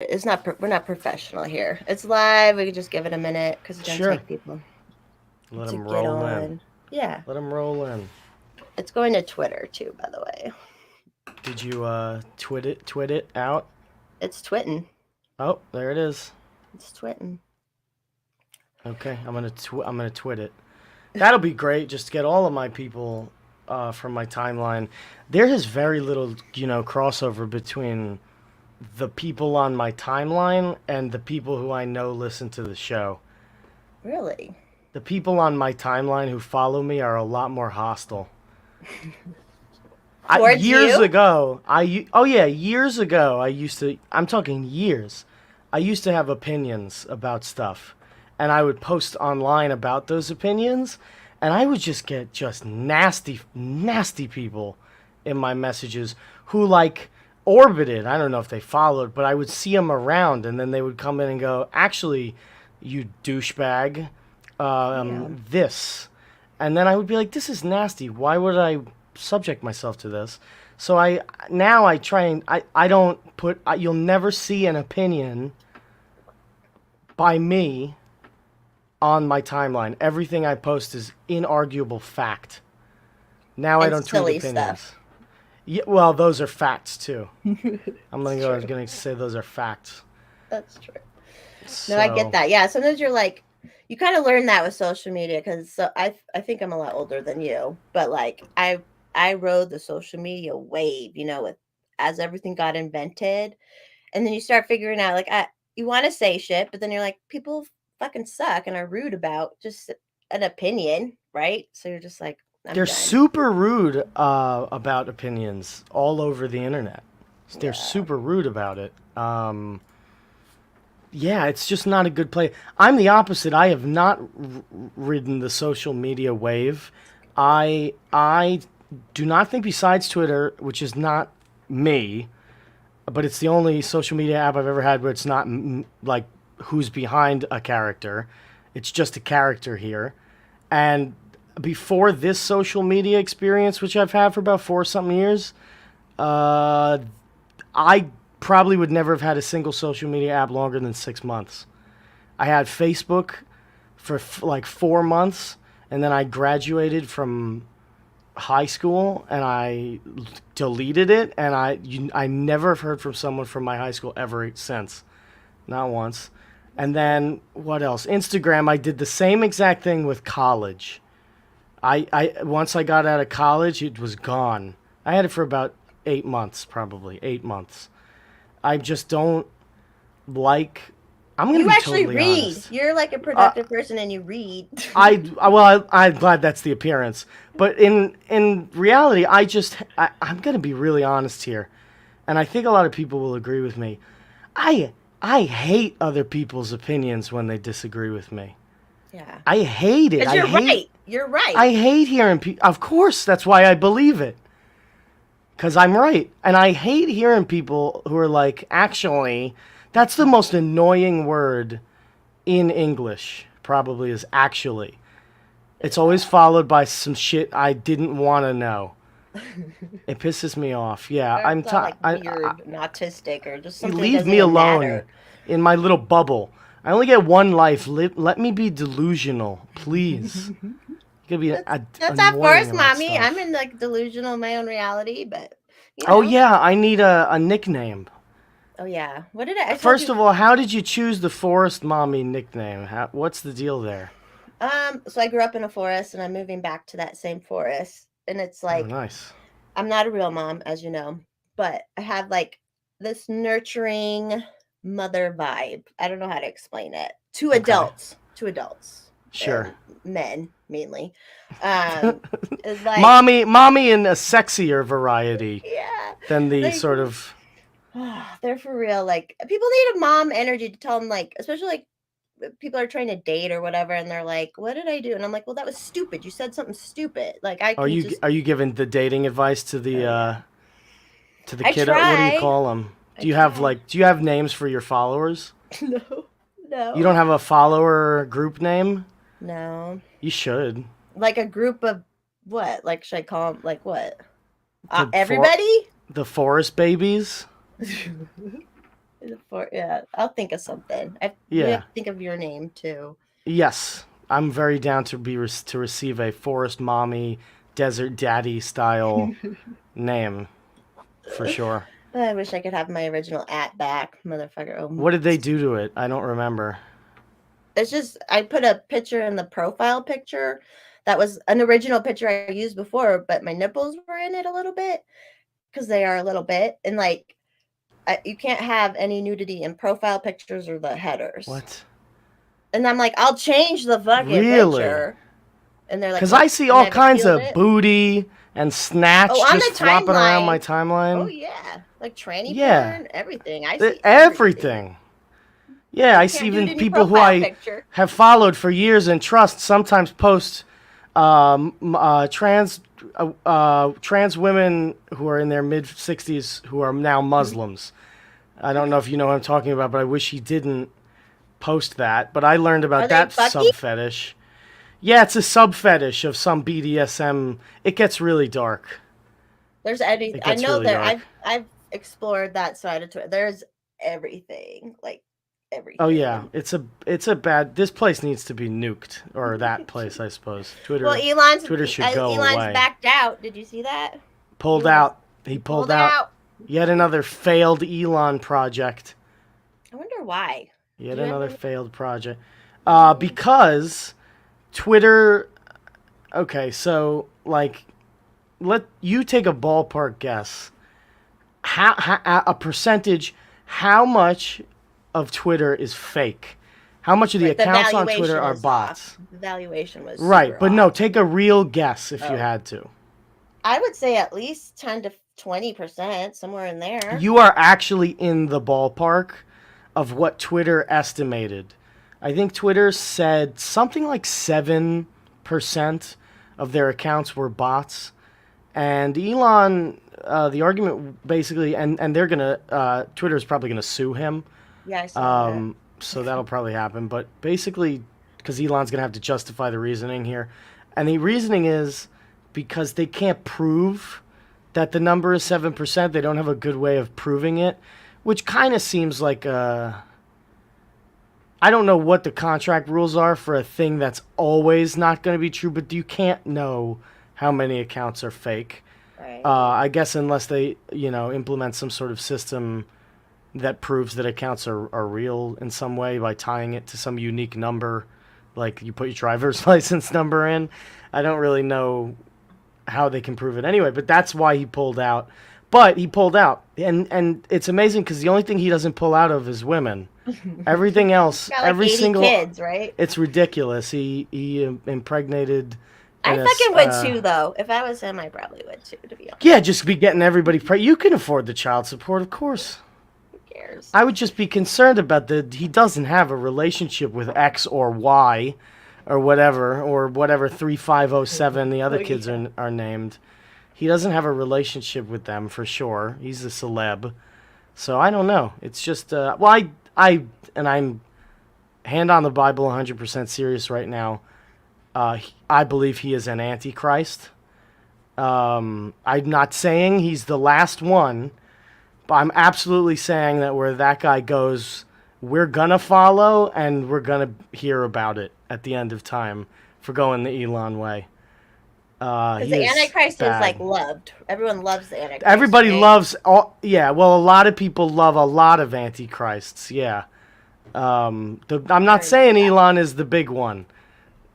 It's not. We're not professional here. It's live. We can just give it a minute because it's gonna Sure. take people Let to them get roll in. on. Yeah, Let them roll in. it's going to Twitter too, by the way. Did you twit it out? It's twitting. Oh, there it is. It's twitting. Okay, I'm gonna twit it. That'll be great. Just to get all of my people from my timeline. There is very little, crossover between the people on my timeline and the people who I know listen to the show. Really? The people on my timeline who follow me are a lot more hostile. Towards Years you? ago, oh yeah, years ago, I'm talking years. I used to have opinions about stuff, and I would post online about those opinions, and I would just get just nasty, nasty people in my messages who like orbited. I don't know if they followed, but I would see them around, and then they would come in and go, "Actually, you douchebag, Yeah. this," and then I would be like, "This is nasty. Why would I subject myself to this?" So I try and I don't put. You'll never see an opinion by me on my timeline. Everything I post is inarguable fact. Now I And don't tweet silly stuff. opinions. Yeah, well, those are facts too. I'm gonna It's go. I was true. gonna say those are facts. That's true. No, I get So that. Yeah, sometimes you're like, you kind of learn that with social media because I think I'm a lot older than you, but like I rode the social media wave, with as everything got invented, and then you start figuring out like you want to say shit, but then you're like, people fucking suck and are rude about just an opinion, right? So you're just like, I'm they're done. super rude about opinions all over the internet. They're Yeah. super rude about it. Yeah, it's just not a good play. I'm the opposite. I have not ridden the social media wave. I do not think besides Twitter, which is not me, but it's the only social media app I've ever had where it's not like who's behind a character. It's just a character here. And before this social media experience, which I've had for about 4 something years, uh, I probably would never have had a single social media app longer than 6 months. I had Facebook for like 4 months, and then I graduated from high school and I deleted it, and I never have heard from someone from my high school ever since, not once. And then what else? Instagram. I did the same exact thing with college. I once I got out of college, it was gone. I had it for about 8 months, probably 8 months. I just don't like. I'm gonna You be actually totally read. honest. You're like a Uh, productive person and you read. I'm glad that's the appearance, but in reality, I'm gonna be really honest here, and I think a lot of people will agree with me. I I hate other people's opinions when they disagree with me. Yeah. I hate it. Because you're right. You're right. I hate hearing people. Of course, that's why I believe it. Because I'm right. And I hate hearing people who are like, actually, that's the most annoying word in English, probably, is actually. It's always followed by some shit I didn't want to know. It pisses me off. Yeah, Or it's all like weird and autistic or just something that leave doesn't me even alone matter. in my little bubble. I only get one life. Let me be delusional, please. You gotta be That's at annoying first, about mommy. I'm stuff. in like delusional in my own reality, but you Oh know. yeah, I need a nickname. Oh yeah. What did I told First you? of all, how did you choose the Forest Mommy nickname? What's the deal there? So I grew up in a forest and I'm moving back to that same forest. And it's Oh, like nice. I'm not a real mom, as you know, but I have like this nurturing mother vibe. I don't know how to explain it. To Okay, adults. To adults. sure. Men mainly. Um it's like mommy in a sexier variety yeah. than the Like sort of. they're for real. Like people need a mom energy to tell them like especially like people are trying to date or whatever and they're like, "What did I do?" And I'm like, "Well, that was stupid. You said something stupid." Like I Are can you just are you giving the dating advice oh yeah. to the I kid? What do you try. call them? I try. Do you have names for your followers? No. You don't No. have a follower group name? No. You should. Like a group of what? Like should I call them like what? The for Everybody? the forest babies. Yeah, I'll think of something. We have Yeah. to think of your name too. Yes. I'm very down to to receive a Forest Mommy, Desert Daddy style name for sure. I wish I could have my original back, motherfucker. What did they do to it? I don't remember. It's just I put a picture in the profile picture that was an original picture I used before, but my nipples were in it a little bit because they are a little bit, and like you can't have any nudity in profile pictures or the headers. What? And I'm like, I'll change the fucking Really? picture, and they're like, Because nope, I see and all I've kinds appealed of it. booty and Oh, snatch on just the flopping around my timeline. Oh timeline. yeah, like tranny Yeah. porn, everything. I see everything. Everything. Yeah, You I see can't do it even in your people who profile I picture. have followed for years and trust sometimes post trans women who are in their mid 60s who are now Muslims. I don't know if you know what I'm talking about, but I wish he didn't post that. But I learned Are about they that fucky? sub fetish. Yeah, it's a sub fetish of some BDSM. It gets really dark. There's any. It I gets know really there. dark. I've explored that side of Twitter. There's everything, like Oh yeah, everything. it's a bad. This place needs to be nuked, or that place, I suppose. Well, Twitter should go Elon's away. backed out. Did you see that? Pulled Elon's out. He he pulled pulled out. out. Yet another failed Elon project. I wonder why. Yet Do you have another any? failed project. Mhm. Because Twitter. Okay, so like, let you take a ballpark guess. How a percentage? How much of Twitter is fake? How much of the Right, the accounts on Twitter valuation are is off. bots? The valuation was Right, super but no, off. take a real guess if you Oh, had to. I would say at least 10 to 20%, somewhere in there. You are actually in the ballpark of what Twitter estimated. I think Twitter said something like 7% of their accounts were bots. And Elon, the argument basically, and they're going to, Twitter's probably going to sue him. Yeah, I saw that. So that'll probably happen. But basically, because Elon's going to have to justify the reasoning here. And the reasoning is because they can't prove that the number is 7%. They don't have a good way of proving it, which kind of seems like I don't know what the contract rules are for a thing that's always not going to be true, but you can't know how many accounts are fake. Right. I guess unless they, implement some sort of system that proves that accounts are real in some way by tying it to some unique number, like you put your driver's license number in. I don't really know how they can prove it anyway, but that's why he pulled out. But he pulled out, and it's amazing because the only thing he doesn't pull out of is women. Everything else, Got like every 80 single, kids, right? it's ridiculous. He impregnated. I And fucking would too, though. If I was him, I probably would too, to be honest. yeah, just be getting everybody. You can afford the child support, of course. Who cares? I would just be concerned about he doesn't have a relationship with X or Y, or whatever 3507 the other Oh, kids yeah. are named. He doesn't have a relationship with them for sure. He's a celeb. So I don't know. It's just and I'm hand on the Bible 100% serious right now. I believe he is an antichrist. I'm not saying he's the last one, but I'm absolutely saying that where that guy goes, we're gonna follow and we're gonna hear about it at the end of time for going the Elon way. Because He the is Antichrist is like bad. loved. Everyone loves the Antichrist. Everybody right? loves all. Yeah, well, a lot of people love a lot of antichrists. Yeah. I'm not saying Elon is the big one,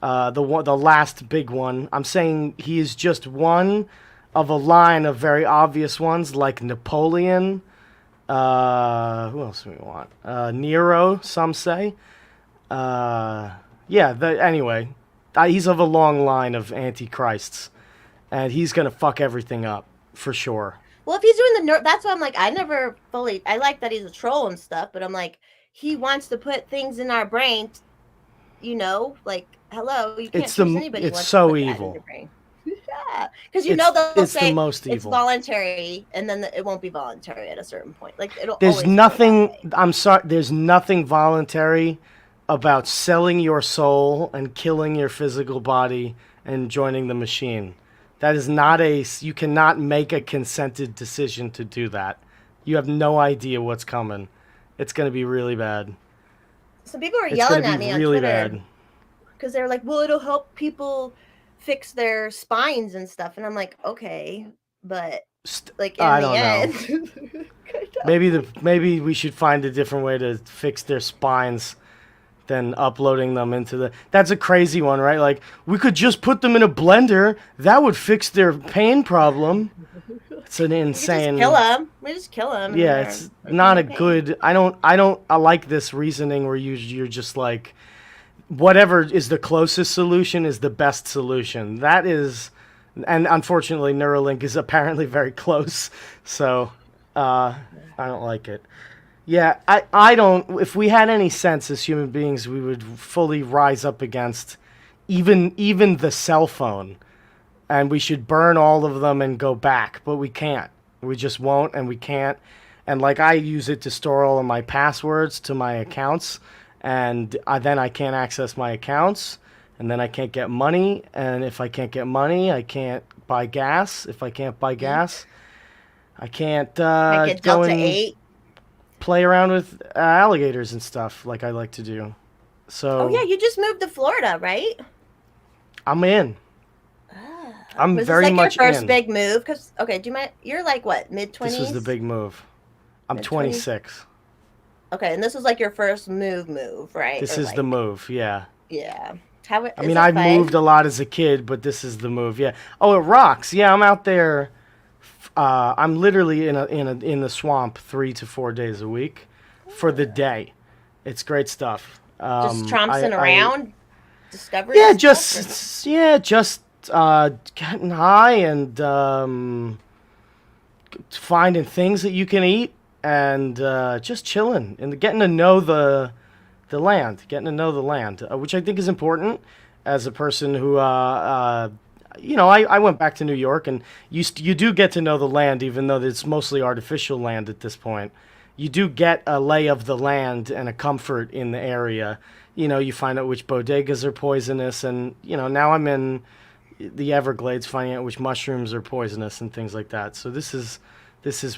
the last big one. I'm saying he is just one of a line of very obvious ones like Napoleon. Who else do we want? Nero, some say. Yeah. Anyway, he's of a long line of antichrists, and he's gonna fuck everything up for sure. Well, if he's doing that's why I'm like, I never fully. I like that he's a troll and stuff, but I'm like, he wants to put things in our brain. Like, hello, you can't It's trust anybody. it's Wants so to put that in evil. your brain. Yeah, because they'll It's the say most it's evil. voluntary, and then it won't be voluntary at a certain point. Like it'll There's always go that nothing. way. I'm sorry. There's nothing voluntary about selling your soul and killing your physical body and joining the machine. That is not a. You cannot make a consented decision to do that. You have no idea what's coming. It's gonna be really bad. Some people are It's gonna yelling be at me on really Twitter bad. because they're like, "Well, it'll help people fix their spines and stuff," and I'm like, "Okay, but like in I the don't know. end, kind of Maybe we should find a different way to fix their spines than uploading them into the. That's a crazy one, right? Like we could just put them in a blender. That would fix their pain problem. It's an we could just kill insane. them. We just kill them, and Yeah, they're it's taking not no a pain." good. I like this reasoning where you're just like whatever is the closest solution is the best solution. That is, and unfortunately, Neuralink is apparently very close. So, I don't like it. Yeah, I don't. If we had any sense as human beings, we would fully rise up against even the cell phone, and we should burn all of them and go back. But we can't. We just won't, and we can't. And like I use it to store all of my passwords to my accounts, and then I can't access my accounts, and then I can't get money. And if I can't get money, I can't buy gas. If I can't buy gas, Eat. I can't Can't get go Delta and 8. play around with alligators and stuff like I like to do. Oh yeah, So you just moved to Florida, right? I'm in. I'm Was this very like your much first in. big move? Because okay, you're like what, mid This was the 20s, big move. I'm mid 20s. 26. Okay, and this was like your first move, right? This Or is the like, move. Yeah. yeah. How I is mean, it I've moved fun? a lot as a kid, but this is the move. Yeah. Oh, it rocks. Yeah, I'm out there. I'm literally in the swamp 3 to 4 days a week for the day. It's great stuff. Just tromping I around, discovering yeah, stuff, or just getting high and finding things that you can eat and just chilling and getting to know the land, getting to know the land, which I think is important as a person who I went back to New York, and you do get to know the land, even though it's mostly artificial land at this point. You do get a lay of the land and a comfort in the area. You find out which bodegas are poisonous, and now I'm in the Everglades, finding out which mushrooms are poisonous and things like that. So this is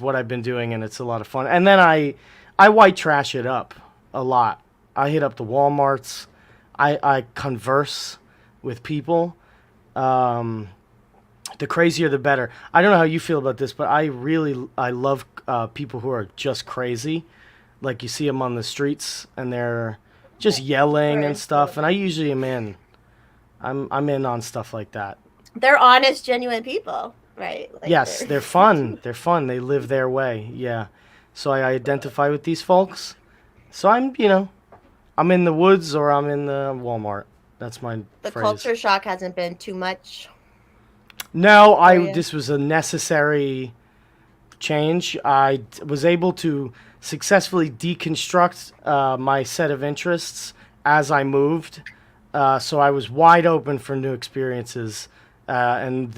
what I've been doing, and it's a lot of fun. And then I white trash it up a lot. I hit up the WalMarts. I converse with people. Um, the crazier, the better. I don't know how you feel about this, but I love people who are just crazy. Like you see them on the streets and they're just yelling and stuff. And I usually am in. I'm in on stuff like that. they're honest, genuine people, right? Like Yes, they're they're fun. They're fun. They live their way. Yeah. So I identify with these folks. So I'm in the woods or I'm in the Walmart. That's my the phrase. culture shock hasn't been too much No, for I you. this was a necessary change. Was able to successfully deconstruct my set of interests as I moved. So I was wide open for new experiences, and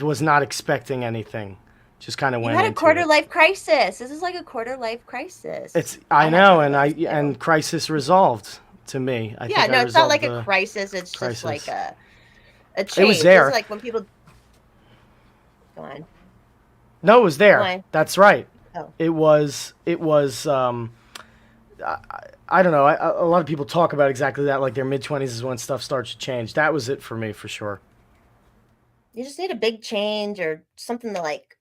was not expecting anything. Just kind of You went had a into quarter it. life crisis. This is like a quarter life crisis. I I had know, one of and I those too. and crisis resolved to me. I Yeah, think I no, it's not resolved like a the crisis. It's just like crisis. a It was change. It's there. like when people go on, No, it was go there. on. That's right. Oh, It was. It was. I, I don't know. A lot of people talk about exactly that, like their mid 20s is when stuff starts to change. That was it for me for sure. you just need a big change or something to like.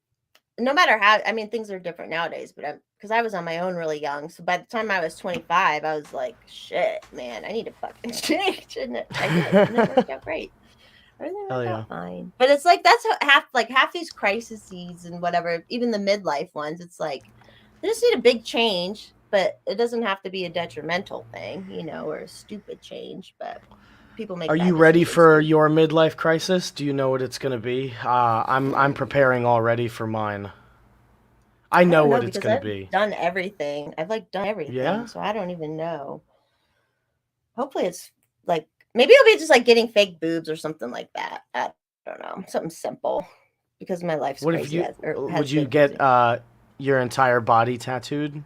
No matter how, I mean, things are different nowadays, but I'm because I was on my own really young. So by the time I was 25, I was like, shit, man, I need to fucking change. And I did, and it worked out great. Everything Hell worked yeah. out fine. But it's like that's how half these crises and whatever, even the midlife ones, it's like they just need a big change, but it doesn't have to be a detrimental thing, or a stupid change. But people make Are bad you ready decisions for too. your midlife crisis? Do you know what it's gonna be? I'm preparing already for mine. I I know don't what know it's because gonna I've be. done everything. I've like done everything, Yeah. so I don't even know. Hopefully, it's like maybe it'll be just like getting fake boobs or something like that. I don't know, something simple because my life's What if crazy you or would has you been get crazy. your entire body tattooed?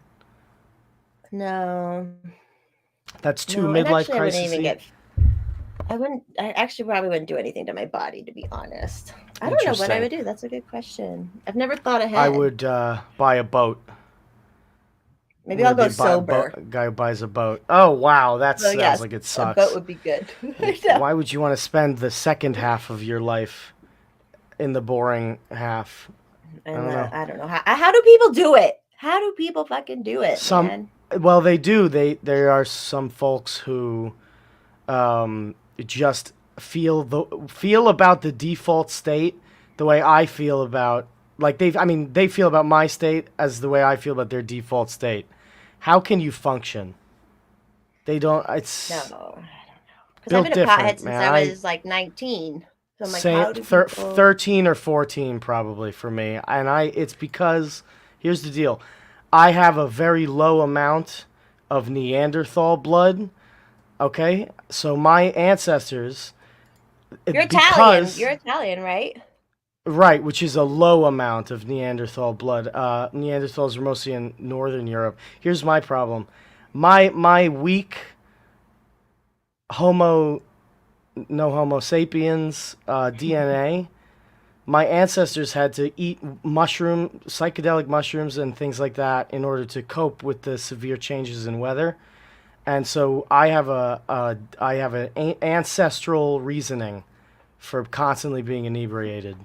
No, That's too no, and midlife actually, I wouldn't even crisisy. get. I wouldn't. I actually probably wouldn't do anything to my body, to be honest. I don't know what I Interesting. would do. That's a good question. I've never thought I ahead. would buy a boat. Maybe I'll go Maybe a sober. guy who buys a boat. Oh wow, that So sounds yes, like it a boat sucks. would be good. I know. Why would you want to spend the second half of your life in the boring half? I And don't know. I don't know how do people do it? How do people fucking do it, Some, man? well, they do. There are some folks who just feel about the default state the way I feel about, like, they feel about my state as the way I feel about their default state. How can you function? They don't. It's No, because I've built been a pothead different, since man. I I was like 19. So I'm like, say how do people? 13 or 14 probably for me, and it's because here's the deal. I have a very low amount of Neanderthal blood. Okay, so my ancestors, You're Italian. because You're Italian, right? right, which is a low amount of Neanderthal blood. Neanderthals are mostly in Northern Europe. Here's my problem. My weak Homo no Homo sapiens DNA. My ancestors had to eat psychedelic mushrooms, and things like that in order to cope with the severe changes in weather. And so I have an ancestral reasoning for constantly being inebriated.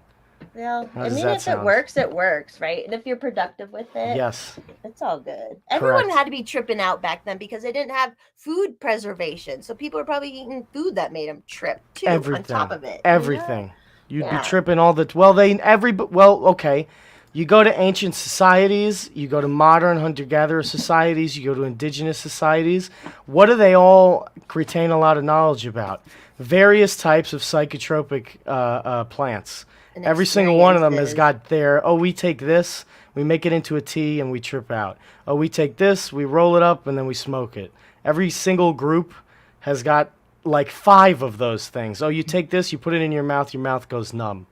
Well, How I does mean, that if sound? it works, right? And if you're productive with it, Yes, it's all good. Everyone correct. had to be tripping out back then because they didn't have food preservation. So people were probably eating food that made them trip too, on top Everything, of it, you know? everything. You'd be Yeah. tripping all the well. Well, okay. You go to ancient societies, you go to modern hunter-gatherer societies, you go to indigenous societies. What do they all retain a lot of knowledge about? Various types of psychotropic plants. And Every single one of them has experiences. got their, oh, we take this, we make it into a tea, and we trip out. Oh, we take this, we roll it up, and then we smoke it. Every single group has got like 5 of those things. Oh, you take this, you put it in your mouth goes numb.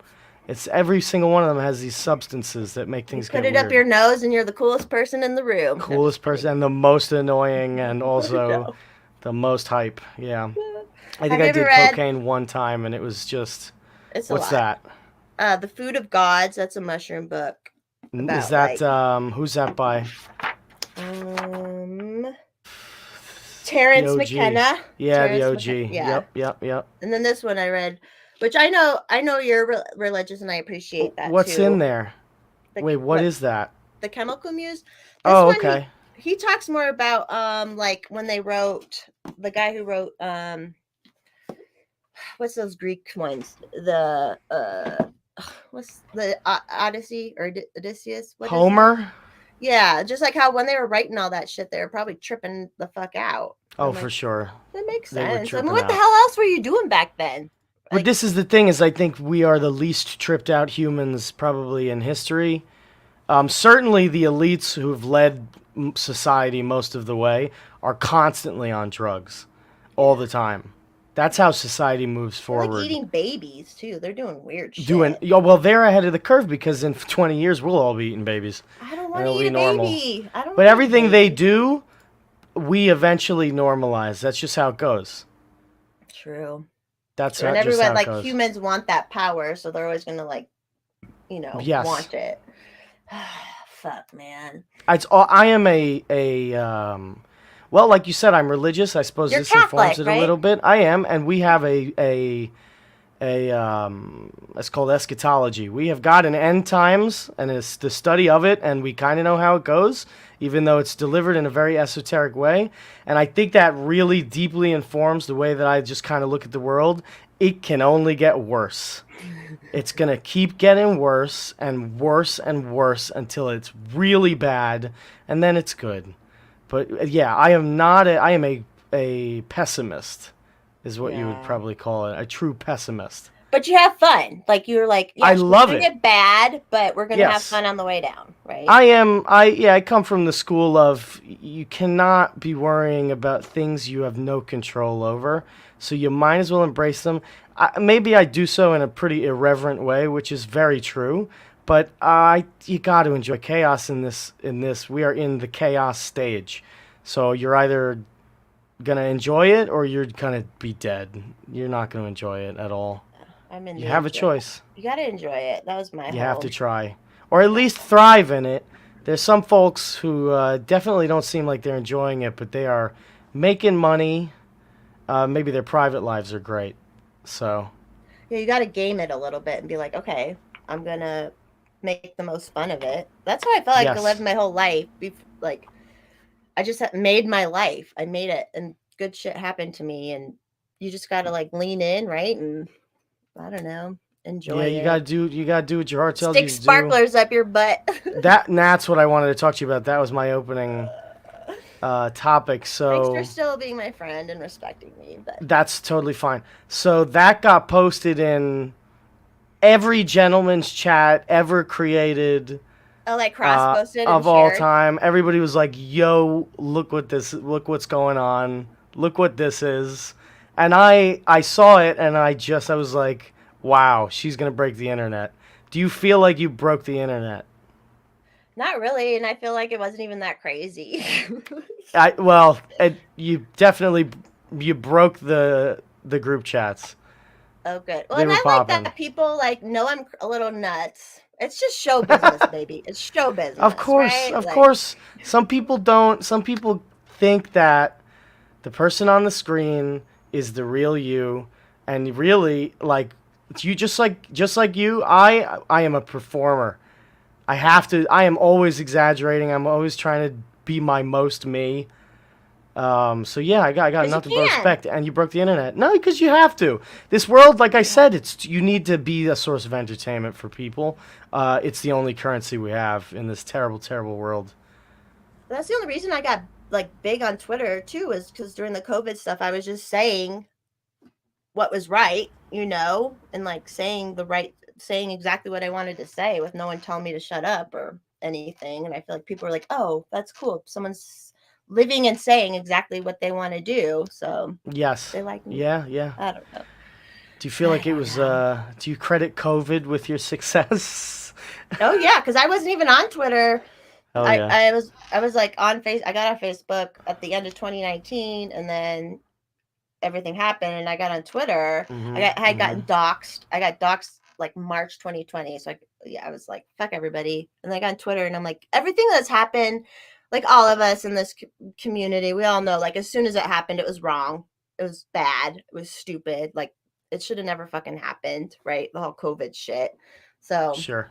It's every single one of them has these substances that make You things put get it up weird. your nose and you're the coolest person in the room. No, I'm Coolest just kidding. person and the most annoying, and also No. the most hype. Yeah. I think Have you I ever did read? cocaine one time and it was just, It's a what's lot. that? The Food of Gods. That's a mushroom book Is about that like who's that by? um The Terrence OG. McKenna. Yeah, the Terrence OG. McKenna. Yeah. Yep. And then this one I read, which I know you're religious and I appreciate that What's in too. there? The Wait, what what is that? the Chemical Muse. This Oh, one okay. he talks more about like when they wrote the guy who wrote what's those Greek ones? The what's the Odyssey or Odysseus? What is that? Homer? Yeah, just like how when they were writing all that shit, they were probably tripping the fuck out. Oh, I'm for like, sure. that makes They were sense. I mean, tripping what the out. hell else were you doing back then? But Like, this is the thing: is I think we are the least tripped out humans probably in history. Certainly, the elites who've led society most of the way are constantly on drugs, all the time. That's how society moves they're like forward. eating babies too. They're doing weird Doing shit. yeah, well, they're ahead of the curve because in 20 years we'll all be eating babies, I don't and want to it'll eat be a normal. baby. I don't But want to eat a everything they baby. do, we eventually normalize. That's just how it goes. True. That's True. And just how everyone it like goes. humans want that power, so they're always gonna like, Yes. want it. Fuck, man. I am well, like you said, I'm religious. I suppose You're this informs Catholic, it a right? little bit. I am, and we have it's called eschatology. We have got an end times, and it's the study of it, and we kind of know how it goes, even though it's delivered in a very esoteric way. And I think that really deeply informs the way that I just kind of look at the world. It can only get worse. It's gonna keep getting worse and worse and worse until it's really bad, and then it's good. But yeah, I am not. I am a pessimist, is what you would Yeah. probably call it. A true pessimist. But you have fun. Like you're like, I yes, love we're it. gonna get bad, but we're gonna have Yes, fun on the way down, right? I am. I come from the school of you cannot be worrying about things you have no control over. So you might as well embrace them. Maybe I do so in a pretty irreverent way, which is very true. But you got to enjoy chaos in this. We are in the chaos stage, so you're either gonna enjoy it or you're gonna be dead. You're not gonna enjoy it at all. I'm in You the have a enjoy. choice. You gotta enjoy it. That was my You have to whole. try, or at least thrive in it. There's some folks who definitely don't seem like they're enjoying it, but they are making money. Maybe their private lives are great. So, Yeah, you got to game it a little bit and be like, okay, I'm gonna make the most fun of it. That's how I felt like I lived yes. my whole life. Like I just made my life. I made it, and good shit happened to me. And you just got to like lean in, right? And I don't know, Yeah, enjoy you it. gotta do what your heart tells you Stick to do. sparklers up your butt. And that's what I wanted to talk to you about. That was my opening topic. Thanks for So still being my friend and respecting me. But that's totally fine. So that got posted in every gentleman's chat ever created oh, like cross posted and of all shared. time. Everybody was like, "Yo, look what's going on. Look what this is." And I saw it and I was like, "Wow, she's going to break the internet." Do you feel like you broke the internet? Not really, and I feel like it wasn't even that crazy. You definitely you broke the group chats. Oh, good. Well, They and were I like popping. that people like know I'm a little nuts. It's just show business, baby. It's show business, right? Of Like, course. Some people don't. Some people think that the person on the screen is the real you, and really, like, you just like you. I am a performer. I have to. I am always exaggerating. I'm always trying to be my most me. So yeah, I got because you nothing but can. respect. And you broke the internet. No, because you have to. This world, like I said, it's you need to be a source of entertainment for people. It's the only currency we have in this terrible, terrible world. That's the only reason I got like big on Twitter too, is because during the COVID stuff, I was just saying what was right, and like saying exactly what I wanted to say with no one telling me to shut up or anything. And I feel like people are like, oh, that's cool. Someone's living and saying exactly what they want to do. So Yes. they like me. Yeah. Yeah. I don't know. Do you feel I like it don't was? know. Do you credit COVID with your success? Oh yeah, because I wasn't even on Twitter. Oh I, yeah. I was I was like on face. I got on Facebook at the end of 2019, and then everything happened, and I got on Twitter. I had gotten doxxed. I got doxxed like March 2020. So I was like, fuck everybody. And I got on Twitter, and I'm like, everything that's happened, like all of us in this community, we all know, like as soon as it happened, it was wrong. It was bad. It was stupid. Like it should have never fucking happened, right? The whole COVID shit. So Sure.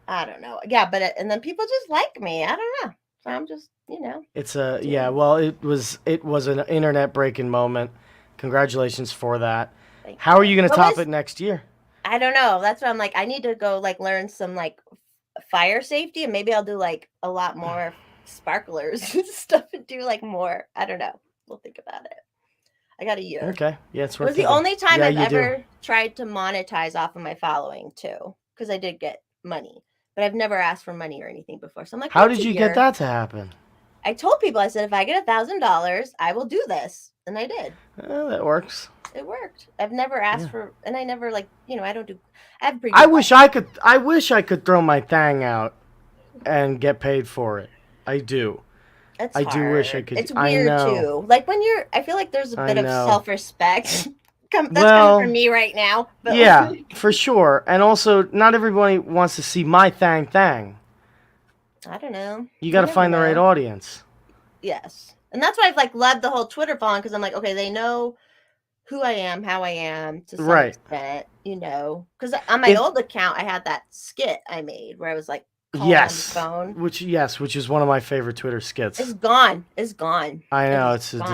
I don't know. Yeah, but and then people just like me. I don't know. So I'm just, It's a yeah. doing it. Well, it was an internet breaking moment. Congratulations for that. Thank How are you. you gonna What top was it next year? I don't know. That's what I'm like. I need to go like learn some like fire safety, and maybe I'll do like a lot more sparklers and stuff and do like more. I don't know. We'll think about it. I got a year. Okay. Yeah, it's It worth was the thinking. only time Yeah, I've you do. ever tried to monetize off of my following too, because I did get money, but I've never asked for money or anything before. So I'm like, How well, it's did a you get year. that to happen? I told people, I said, if I get $1,000, I will do this, and I did. That works. It worked. I've never asked Yeah. for, and I never like, I don't do. I have pretty I good wish budget. I could. I wish I could throw my thing out and get paid for it. I do. It's I do wish I hard. could. It's I weird know. too. Like when I feel like there's a I bit of know. self-respect. That's coming from Well, me right now. But yeah, like, for sure. And also, not everybody wants to see my thing. I don't know. You got You to never find the right know. audience. Yes. And that's why I've like loved the whole Twitter following, because I'm like, okay, they know who I am, how I am to some Right. extent, Because on my If old account, I had that skit I made where I was like calling on the yes, phone. which is one of my favorite Twitter skits. It's gone. It's gone. I know It's it's a gone.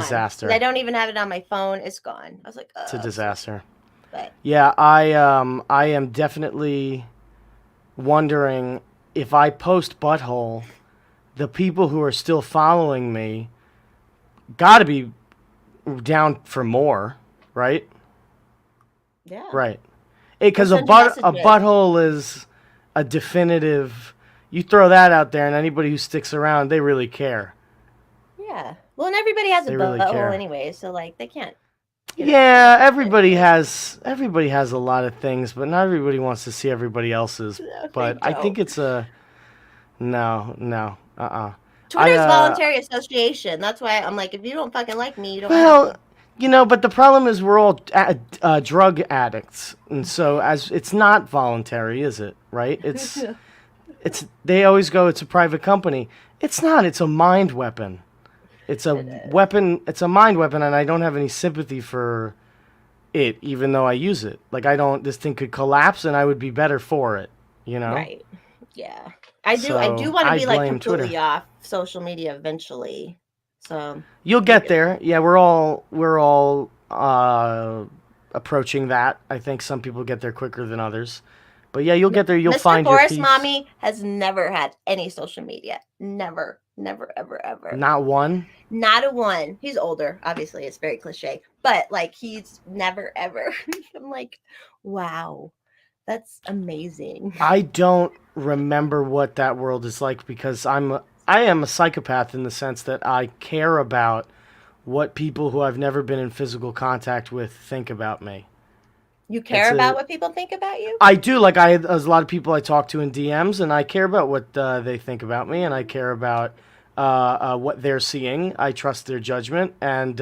And I disaster. don't even have it on my phone. It's gone. I was like, It's a I'm so disaster. but Yeah, I am definitely wondering if I post butthole, the people who are still following me got to be down for more, right? yeah. Right. We'll Because send you a messages. butthole is a definitive. You throw that out there, and anybody who sticks around, they really care. Yeah. Well, and everybody has a They really butthole care. anyway, so like they can't get Yeah, upset. everybody has a lot of things, but not everybody wants to see everybody else's. No, they But I think don't. it's a no. I Twitter's voluntary association. That's why I'm like, if you don't fucking like me, you don't have well, to. but the problem is we're all drug addicts, and so as it's not voluntary, is it? Right? They always go, it's a private company. It's not. It's a mind weapon. It's a It is. weapon. It's a mind weapon, and I don't have any sympathy for it, even though I use it. Like I don't. This thing could collapse, and I would be better for it. You know. Right. Yeah. I do So want to I be like blame Twitter. completely off social media eventually. So You'll we're get gonna there. Yeah, we're all approaching that. I think some people get there quicker than others. But yeah, you'll get there. You'll Mr. find your Forest peace. Mommy has never had any social media. Never, never, ever, ever. Not one. Not a one. He's older, obviously. It's very cliche, but like he's never ever. I'm like, wow, that's amazing. I don't remember what that world is like because I am a psychopath in the sense that I care about what people who I've never been in physical contact with think about me. You It's care about a what people think about you? I do like I there's a lot of people I talk to in DMs and I care about what they think about me and I care about what they're seeing. I trust their judgment and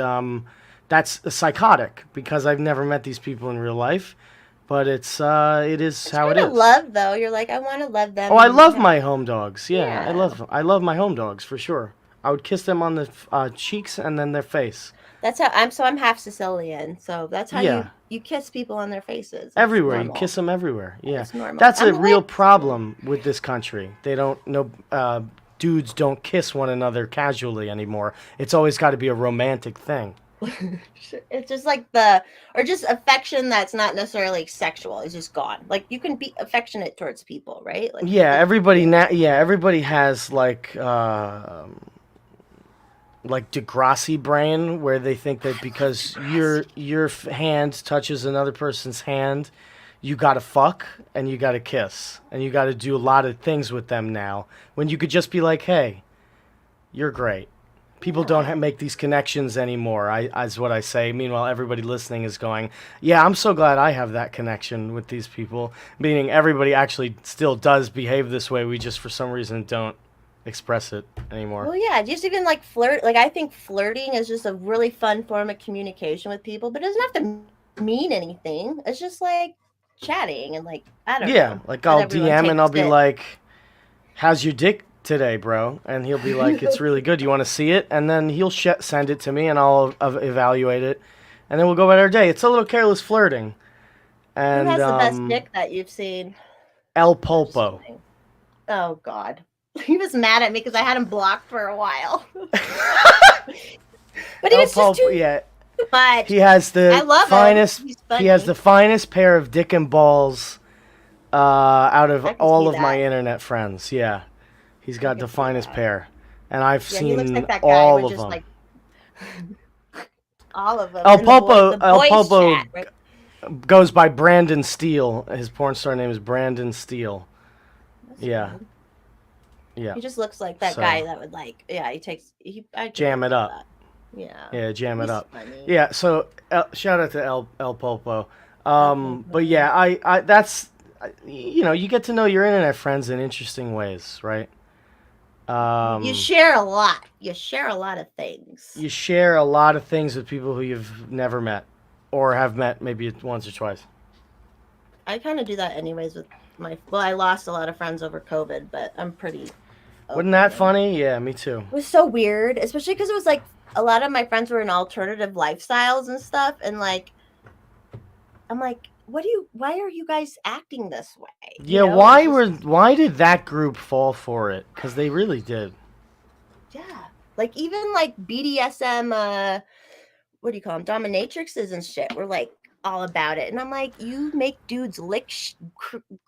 that's psychotic because I've never met these people in real life, but it is It's how it kind of is. love, though. You're like, I want to love them. Oh, I And love have, my home dogs. Yeah, yeah, I love my home dogs for sure. I would kiss them on the cheeks and then their face. that's how I'm. So I'm half Sicilian. So that's how Yeah, you kiss people on their faces. It's everywhere. You normal. kiss them everywhere. Yeah, It's normal. that's a I'm real like, problem with this country. They don't no dudes don't kiss one another casually anymore. It's always got to be a romantic thing. it's just like the or just affection that's not necessarily sexual. It's just gone. Like you can be affectionate towards people, right? Like Yeah, it, everybody yeah. now. Yeah, everybody has like Degrassi brain, where they think that because your hand touches another person's hand, you gotta fuck and you gotta kiss and you gotta do a lot of things with them now. When you could just be like, hey, you're great. People don't make these connections anymore. Is what I say. Meanwhile, everybody listening is going, "Yeah, I'm so glad I have that connection with these people." Meaning, everybody actually still does behave this way. We just, for some reason, don't express it anymore. Well, yeah, just even like flirt. Like I think flirting is just a really fun form of communication with people, but it doesn't have to mean anything. It's just like chatting and like I don't Yeah, know. like But I'll everyone DM and takes I'll be it. like, "How's your dick today, bro?" And he'll be like, "It's really good. Do you want to see it?" And then he'll send it to me, and I'll evaluate it, and then we'll go about our day. It's a little careless flirting, Who and has the best dick that you've seen? El I'm just Pulpo. kidding. Oh God, he was mad at me because I had him blocked for a while, but he El was just Pulpo, too yeah, much. he has I the love him. finest. He's He has funny. the finest pair of dick and balls out of I can all see of my that. internet friends. Yeah, he's I got can the see finest that. pair, and I've Yeah, he looks seen like that guy all with of just them. like all of them in the El boys chat, Pulpo right? goes by Brandon Steele. His porn star name is Brandon Steele. That's Yeah, good. yeah. He just looks like that So guy that would like, yeah, he takes he I could jam work it with up. that. Yeah. Yeah, jam it He's up. funny. Yeah. So shout out to El Pulpo. Apple. But yeah, I that's you know, you get to know your internet friends in interesting ways, right? You Um, share a lot. You share a lot of things. you share a lot of things with people who you've never met or have met maybe once or twice. I kind of do that anyways with well, I lost a lot of friends over COVID, but I'm pretty Wasn't open that and funny? Yeah, me too. it was so weird, especially because it was like a lot of my friends were in alternative lifestyles and stuff, and like I'm like, why are you guys acting this way? Yeah, It's just why did that group fall for it? Because they really did. yeah. Like even like BDSM what do you call them? Dominatrixes and shit were like all about it. And I'm like, you make dudes lick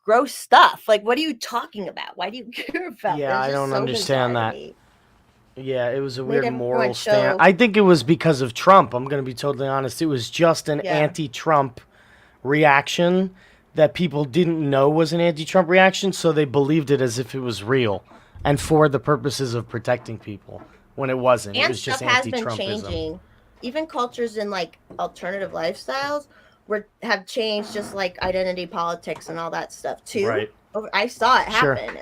gross stuff. Like, what are you talking about? Why do you care about Yeah, this? I It's just don't so bizarre understand to that. me. Yeah, it was a Made weird everyone moral stand. show, I think it was because of Trump. I'm going to be totally honest. It was just an yeah. anti-Trump reaction that people didn't know was an anti-Trump reaction, so they believed it as if it was real and for the purposes of protecting people when it wasn't. It And was stuff just has been anti-Trumpism. changing. Even cultures in like alternative lifestyles have changed, just like identity politics and all that stuff too. Right. I saw it Sure. happen.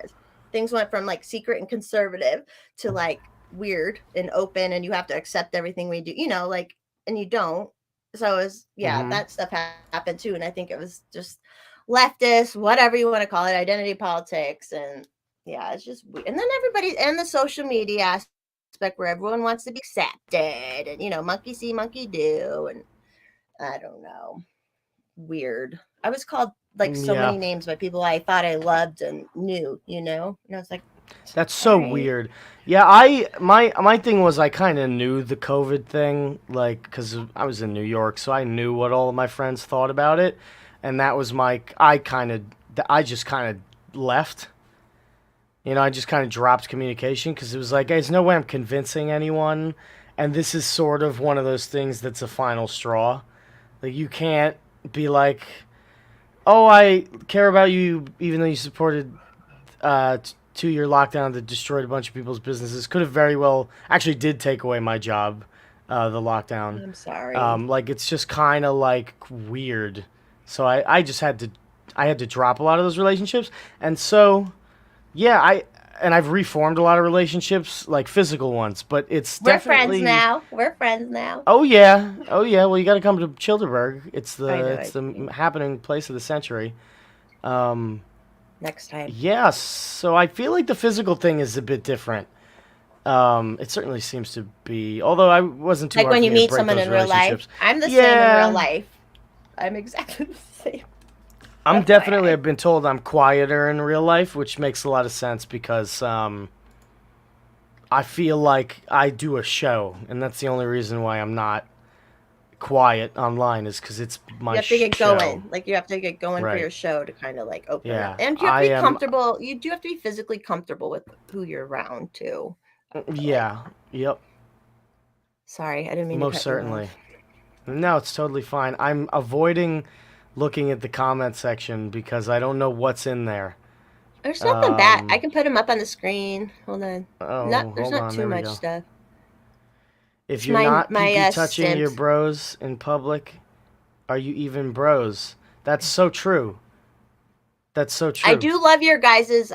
Things went from like secret and conservative to like weird and open, and you have to accept everything we do, like, and you don't. So yeah, Mhm. that stuff happened too. And I think it was just leftist, whatever you want to call it, identity politics, and Yeah, it's just weird. And then everybody and the social media aspect where everyone wants to be accepted, and monkey see, monkey do, and I don't know, weird. I was called like so Yeah, many names by people I thought I loved and knew, and I was like, that's all so right. weird. Yeah, my thing was I kind of knew the COVID thing, like, because I was in New York, so I knew what all of my friends thought about it, and that was I just kind of left. I just kind of dropped communication because it was like, there's no way I'm convincing anyone, and this is sort of one of those things that's a final straw. Like, you can't be like, oh, I care about you, even though you supported 2-year lockdown that destroyed a bunch of people's businesses. Could have very well actually did take away my job, the lockdown. I'm sorry. Like, it's just kind of like weird. So I just had to drop a lot of those relationships, and so yeah, I've reformed a lot of relationships, like physical ones, but it's We're friends definitely. now. We're friends now. Oh yeah, oh yeah. Well, you got to come to Childerberg. It's I the know. it's the happening place of the century. Um, Next time. yes. So I feel like the physical thing is a bit different. It certainly seems to be. Although I wasn't too Like hard when for you me to meet break someone those in real life. relationships. I'm the same in real Yeah, life. I'm exactly the same. I'm definitely. FYI. I've been told I'm quieter in real life, which makes a lot of sense because I feel like I do a show, and that's the only reason why I'm not quiet online is because it's You my have to get show. going. Like you have to get going for Right. your show to kind of like open up. Yeah. And you have to I be am. comfortable. You do have to be physically comfortable with who you're around too. Like, Yeah. Yep. sorry, I didn't mean to Most cut you off. certainly. No, it's totally fine. I'm avoiding looking at the comment section because I don't know what's in there. There's nothing bad. I Um. can put them up on the screen. Hold on. Oh, There's hold not on. too There we much go. stuff. If It's you're my not my PP touching your Sims. bros in public, are you even bros? That's so true. That's so I true. do love your guys's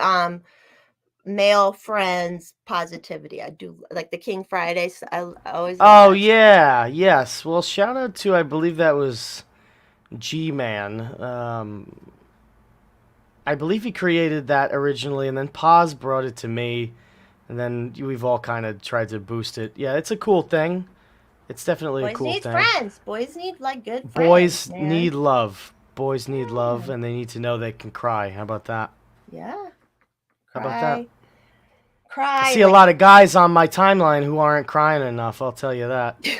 male friends positivity. I do like the King Fridays. I always love Oh that stuff. yeah, yes. Well, shout out to I believe that was G Man. I believe he created that originally, and then Paz brought it to me, and then we've all kind of tried to boost it. Yeah, it's a cool thing. It's definitely a Boys cool need thing. friends. Boys need like good friends, Boys man. need love. Boys need love, Yeah. and they need to know they can cry. How about that? Yeah. How about that? Cry. I Cry see a like lot of guys on my timeline who aren't crying enough. I'll tell you that. you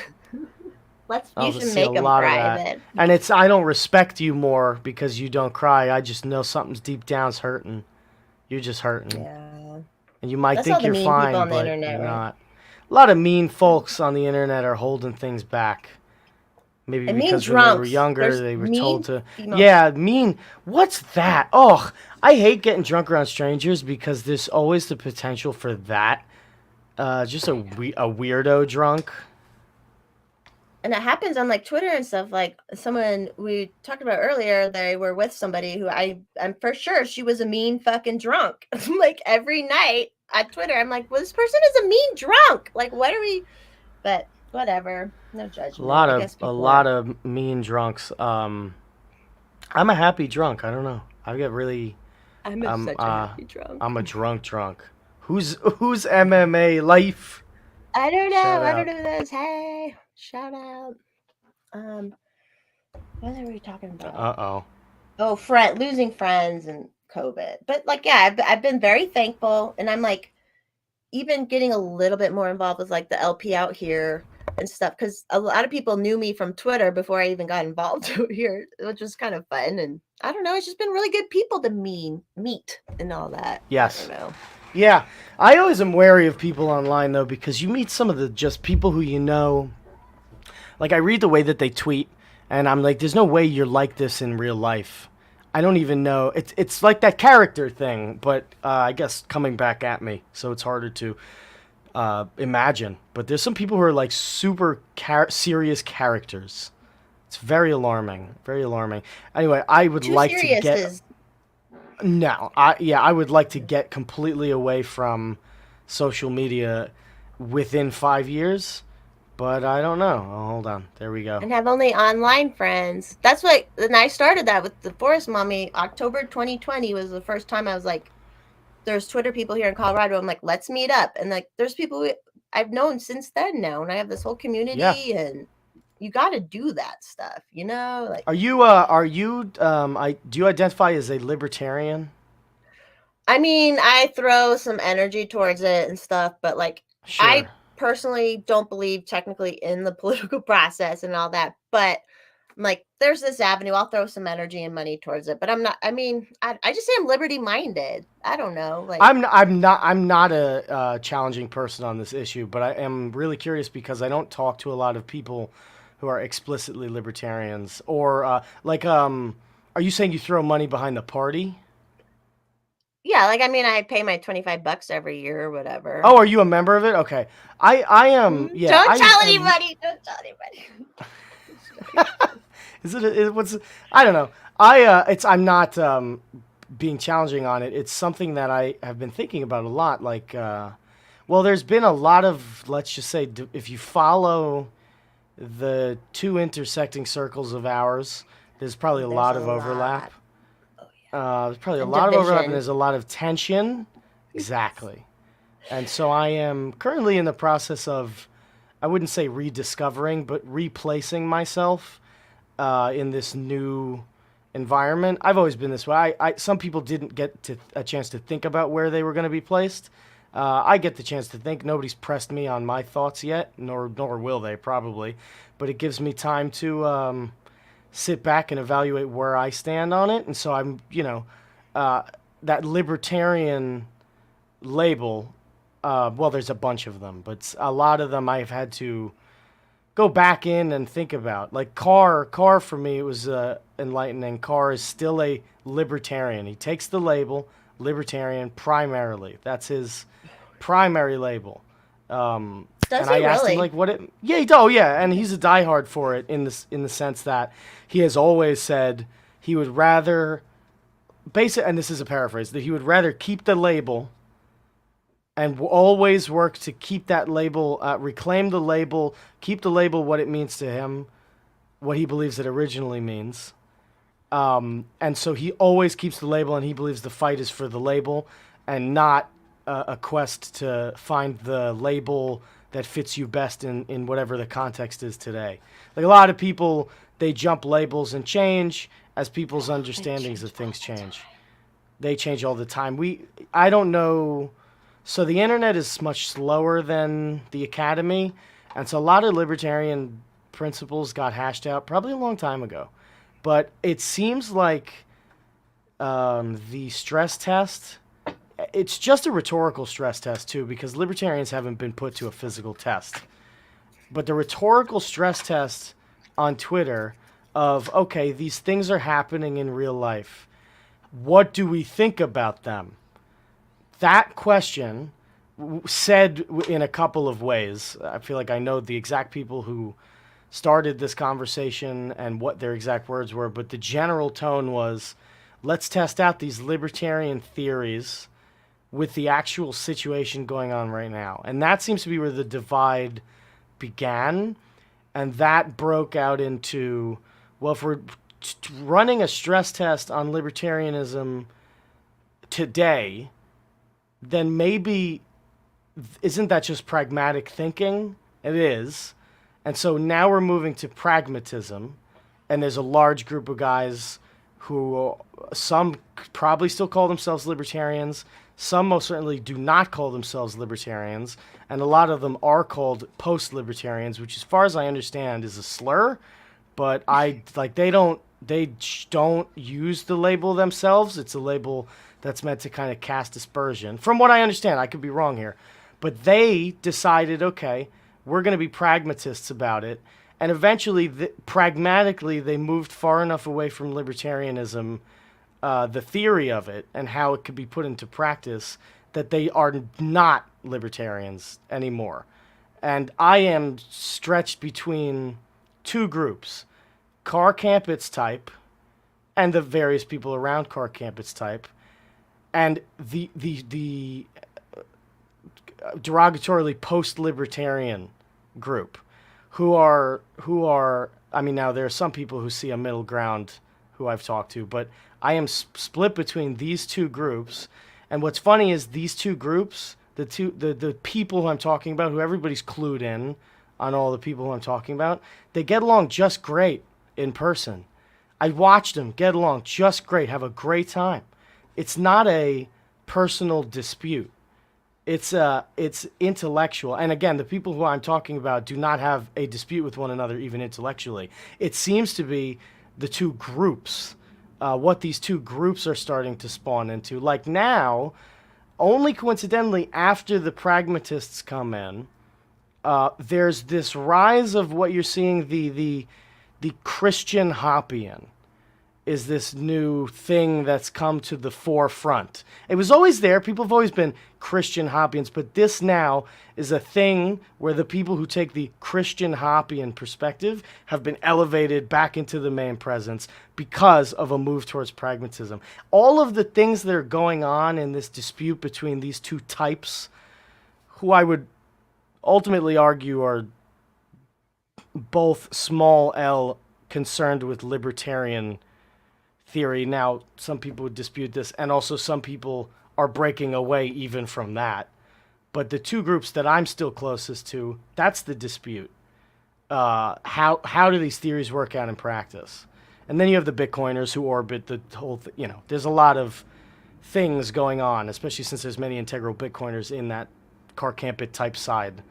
I'll should see a make them lot of cry that. then. And it's I don't respect you more because you don't cry. I just know something's deep down's hurting. You're just hurting. Yeah. And you might That's all think the you're mean people fine, on the but you're internet, right? not. A lot of mean folks on the internet are holding things back. Maybe And mean because when they were drunks. younger, There's they were told mean to. female. Yeah, mean. What's that? Oh, I hate getting drunk around strangers because there's always the potential for that. Just a weirdo drunk. And it happens on like Twitter and stuff. Like someone we talked about earlier, they were with somebody who I'm for sure she was a mean fucking drunk. Like every night on Twitter, I'm like, well, this person is a mean drunk. Like, what are we? But whatever, no judgment. I guess A people lot are. of mean drunks. I'm a happy drunk. I don't know. I get really. I'm Such a happy drunk. I'm a drunk. Who's MMA life? I don't know. Shout I don't out. know who that is. Hey, shout out. Um, what are we talking about? Oh. Oh, losing friends and COVID. But like, yeah, I've been very thankful, and I'm like even getting a little bit more involved with like the LP out here and stuff because a lot of people knew me from Twitter before I even got involved here, which was kind of fun. And I don't know, it's just been really good people to meet and all that. I don't Yes. know. Yeah. I always am wary of people online though because you meet some of the just people who you know. Like I read the way that they tweet, and I'm like, there's no way you're like this in real life. I don't even know. It's like that character thing, but I guess coming back at me, so it's harder to imagine. But there's some people who are like super serious characters. It's very alarming. Very alarming. Anyway, I would Too like to serious get is no. I would like to get completely away from social media within 5 years, but I don't know. Oh, hold on. There we go. and have only online friends. That's and I started that with the Forest Mommy. October 2020 was the first time I was like, there's Twitter people here in Colorado. I'm like, let's meet up. And like, there's people I've known since then now, and I have this whole Yeah. community, and you got to do that stuff, like. Do you identify as a libertarian? I mean, I throw some energy towards it and stuff, but like, Sure. I personally don't believe technically in the political process and all that. But I'm like, there's this avenue. I'll throw some energy and money towards it. But I'm not. I mean, I just say I'm liberty minded. I don't know. Like, I'm not a challenging person on this issue, but I am really curious because I don't talk to a lot of people who are explicitly libertarians. Or are you saying you throw money behind the party? yeah, like I mean, I pay my $25 every year or whatever. Oh, are you a member of it? Okay. I am. Yeah, Don't I tell am. anybody. Don't tell anybody. What's I don't know. I'm not being challenging on it. It's something that I have been thinking about a lot. Well, there's been a lot of, let's just say, if you follow the two intersecting circles of ours, there's probably a There's lot a of overlap. lot. Oh yeah. There's probably a And lot of overlap, and division. there's a lot of tension. Exactly. And so I am currently in the process of, I wouldn't say rediscovering, but replacing myself in this new environment. I've always been this way. Some people didn't get a chance to think about where they were going to be placed. I get the chance to think. Nobody's pressed me on my thoughts yet, nor will they probably. But it gives me time to sit back and evaluate where I stand on it. And so I'm, uh, that libertarian label. Well, there's a bunch of them, but a lot of them I've had to go back in and think about. Like Carr for me, it was enlightening. Carr is still a libertarian. He takes the label libertarian primarily. That's his primary label. Does And he I asked him really? like, what it? Yeah, oh yeah, and he's a diehard for it in the sense that he has always said he would rather and this is a paraphrase, that he would rather keep the label and always work to keep that label, reclaim the label, keep the label what it means to him, what he believes it originally means. And so he always keeps the label, and he believes the fight is for the label and not a quest to find the label that fits you best in whatever the context is today. Like a lot of people, they jump labels and change as people's understandings of things change. They change all the time. I don't know. So the internet is much slower than the academy, and so a lot of libertarian principles got hashed out probably a long time ago. But it seems like the stress test, it's just a rhetorical stress test too, because libertarians haven't been put to a physical test. But the rhetorical stress test on Twitter of, okay, these things are happening in real life. What do we think about them? That question said in a couple of ways. I feel like I know the exact people who started this conversation and what their exact words were, but the general tone was, let's test out these libertarian theories with the actual situation going on right now. And that seems to be where the divide began. And that broke out into, well, if we're running a stress test on libertarianism today, then maybe isn't that just pragmatic thinking? It is. And so now we're moving to pragmatism, and there's a large group of guys who some probably still call themselves libertarians, some most certainly do not call themselves libertarians, and a lot of them are called post-libertarians, which as far as I understand is a slur, but they don't use the label themselves. It's a label that's meant to kind of cast aspersion. From what I understand, I could be wrong here, but they decided, okay, we're going to be pragmatists about it. And eventually, pragmatically, they moved far enough away from libertarianism, the theory of it, and how it could be put into practice, that they are not libertarians anymore. And I am stretched between two groups, Carr Campett's type and the various people around Carr Campett's type, and the derogatorily post-libertarian group who are I mean, now there are some people who see a middle ground who I've talked to, but I am split between these two groups, And what's funny is these two groups, the people who I'm talking about, who everybody's clued in on all the people who I'm talking about, they get along just great in person. I watched them get along just great, have a great time. It's not a personal dispute. It's intellectual. And again, the people who I'm talking about do not have a dispute with one another, even intellectually. It seems to be the two groups, what these two groups are starting to spawn into. Like now, only coincidentally, after the pragmatists come in, there's this rise of what you're seeing, the Christian Hoppian is this new thing that's come to the forefront. It was always there. People have always been Christian Hoppians, but this now is a thing where the people who take the Christian Hoppian perspective have been elevated back into the main presence because of a move towards pragmatism. All of the things that are going on in this dispute between these two types, who I would ultimately argue are both small L concerned with libertarian theory. Now, some people would dispute this, and also some people are breaking away even from that. But the two groups that I'm still closest to, that's the dispute. How do these theories work out in practice? And then you have the Bitcoiners who orbit the whole thing. You know, there's a lot of things going on, especially since there's many integral Bitcoiners in that Carcampit type side.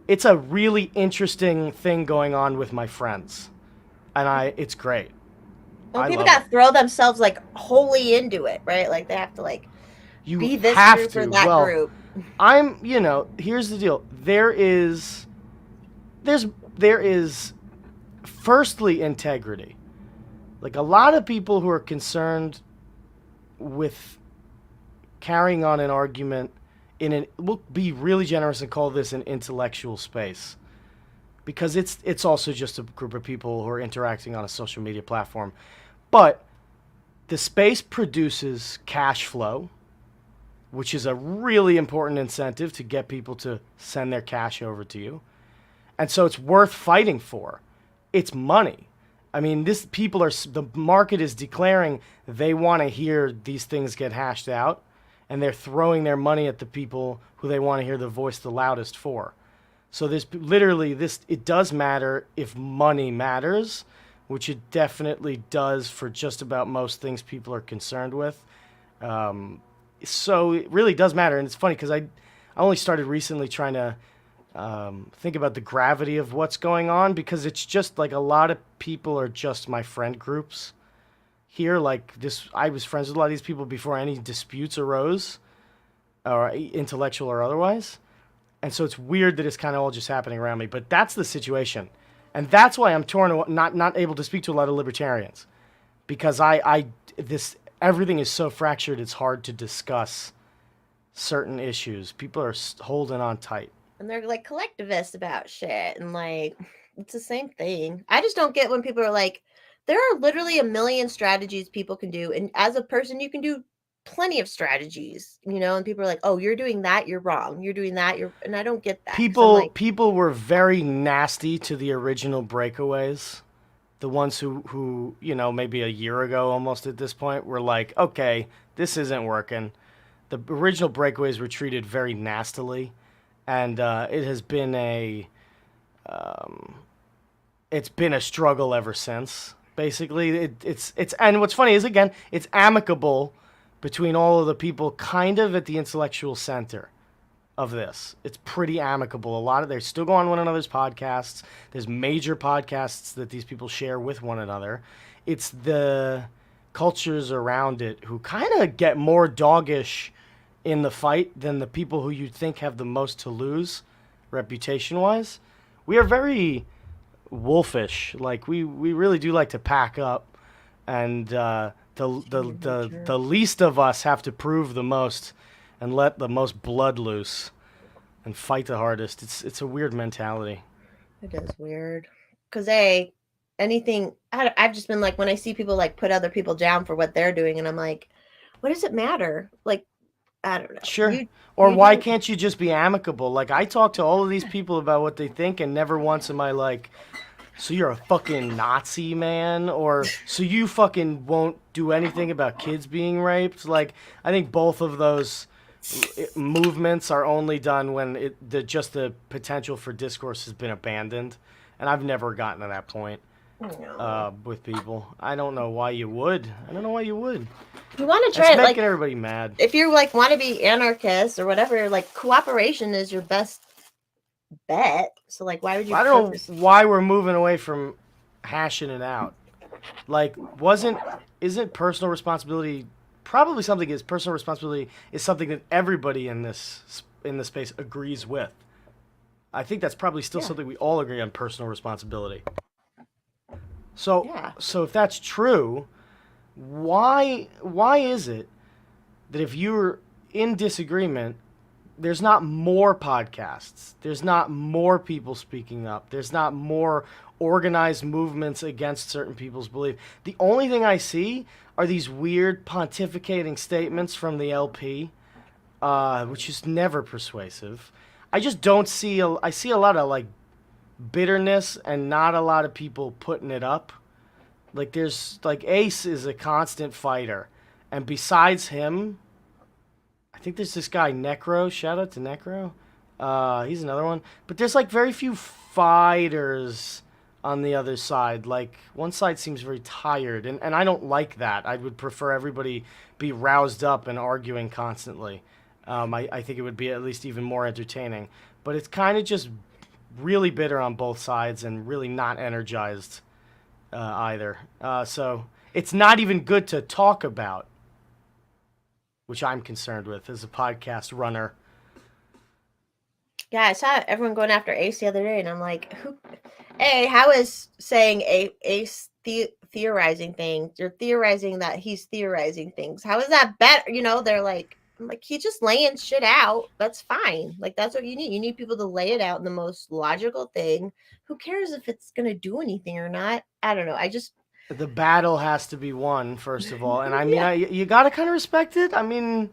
It's a really interesting thing going on with my friends, and it's great. Well, I people love got to throw themselves like wholly into it, right? Like they have to like You be this have group to. or that Well, group. Here's the deal. There is firstly integrity. Like a lot of people who are concerned with carrying on an argument we'll be really generous and call this an intellectual space, because it's also just a group of people who are interacting on a social media platform. But the space produces cash flow, which is a really important incentive to get people to send their cash over to you. And so it's worth fighting for. It's money. I mean, the market is declaring they want to hear these things get hashed out, and they're throwing their money at the people who they want to hear the voice the loudest for. So there's literally this, it does matter if money matters, which it definitely does for just about most things people are concerned with. So it really does matter. And it's funny because I only started recently trying to think about the gravity of what's going on, because it's just like a lot of people are just my friend groups here. Like this, I was friends with a lot of these people before any disputes arose, or intellectual or otherwise. And so it's weird that it's kind of all just happening around me. But that's the situation. And that's why I'm torn, not able to speak to a lot of libertarians, because everything is so fractured, it's hard to discuss certain issues. People are holding on tight. And they're like collectivists about shit, and like it's the same thing. I just don't get when people are like, there are literally a million strategies people can do, and as a person you can do plenty of strategies, and people are like, oh, you're doing that, you're wrong, you're doing that, and I don't get that. People were very nasty to the original breakaways. The ones who maybe a year ago almost at this point were like, okay, this isn't working. The original breakaways were treated very nastily, and it has been it's been a struggle ever since. Basically, it's and what's funny is, again, it's amicable between all of the people kind of at the intellectual center of this. It's pretty amicable. They still go on one another's podcasts. There's major podcasts that these people share with one another. It's the cultures around it who kind of get more doggish in the fight than the people who you'd think have the most to lose reputation-wise. We are very wolfish. Like we really do like to pack up, and the least of us have to prove the most and let the most blood loose and fight the hardest. It's a weird mentality. It is weird. Because I've just been like, when I see people like put other people down for what they're doing, and I'm like, what does it matter? Like, I don't know. Sure. Why can't you just be amicable? Like, I talk to all of these people about what they think, and never once am I like, So you're a fucking Nazi, man, or so you fucking won't do anything about kids being raped. Like, I think both of those movements are only done when just the potential for discourse has been abandoned, and I've never gotten to that point No. with people. I don't know why you would. I don't know why you would. You want to It's try it, making like, everybody mad. if you're like want to be anarchist or whatever, like cooperation is your best bet. So like, why would you I don't focus? know why we're moving away from hashing it out. Like, isn't personal responsibility probably something is personal responsibility is something that everybody in this space agrees with. I think that's probably still Yeah. something we all agree on, personal responsibility. So Yeah. so if that's true, why is it that if you're in disagreement, there's not more podcasts, there's not more people speaking up, there's not more organized movements against certain people's belief? The only thing I see are these weird pontificating statements from the LP, which is never persuasive. I just don't see I see a lot of like bitterness and not a lot of people putting it up. Like, there's like Ace is a constant fighter, and besides him, I think there's this guy Necro. Shout out to Necro. He's another one. But there's like very few fighters on the other side. Like, one side seems very tired, and I don't like that. I would prefer everybody be roused up and arguing constantly. I think it would be at least even more entertaining. But it's kind of just really bitter on both sides and really not energized either. So it's not even good to talk about, which I'm concerned with as a podcast runner. Yeah, I saw everyone going after Ace the other day, and I'm like, who? Hey, how is saying Ace theorizing things? You're theorizing that he's theorizing things. How is that better? You know, they're like, I'm like, he's just laying shit out. That's fine. Like, that's what you need. You need people to lay it out in the most logical thing. Who cares if it's gonna do anything or not? I don't know. I just The battle has to be won, first of all, and I mean, yeah. you gotta kind of respect it. I mean,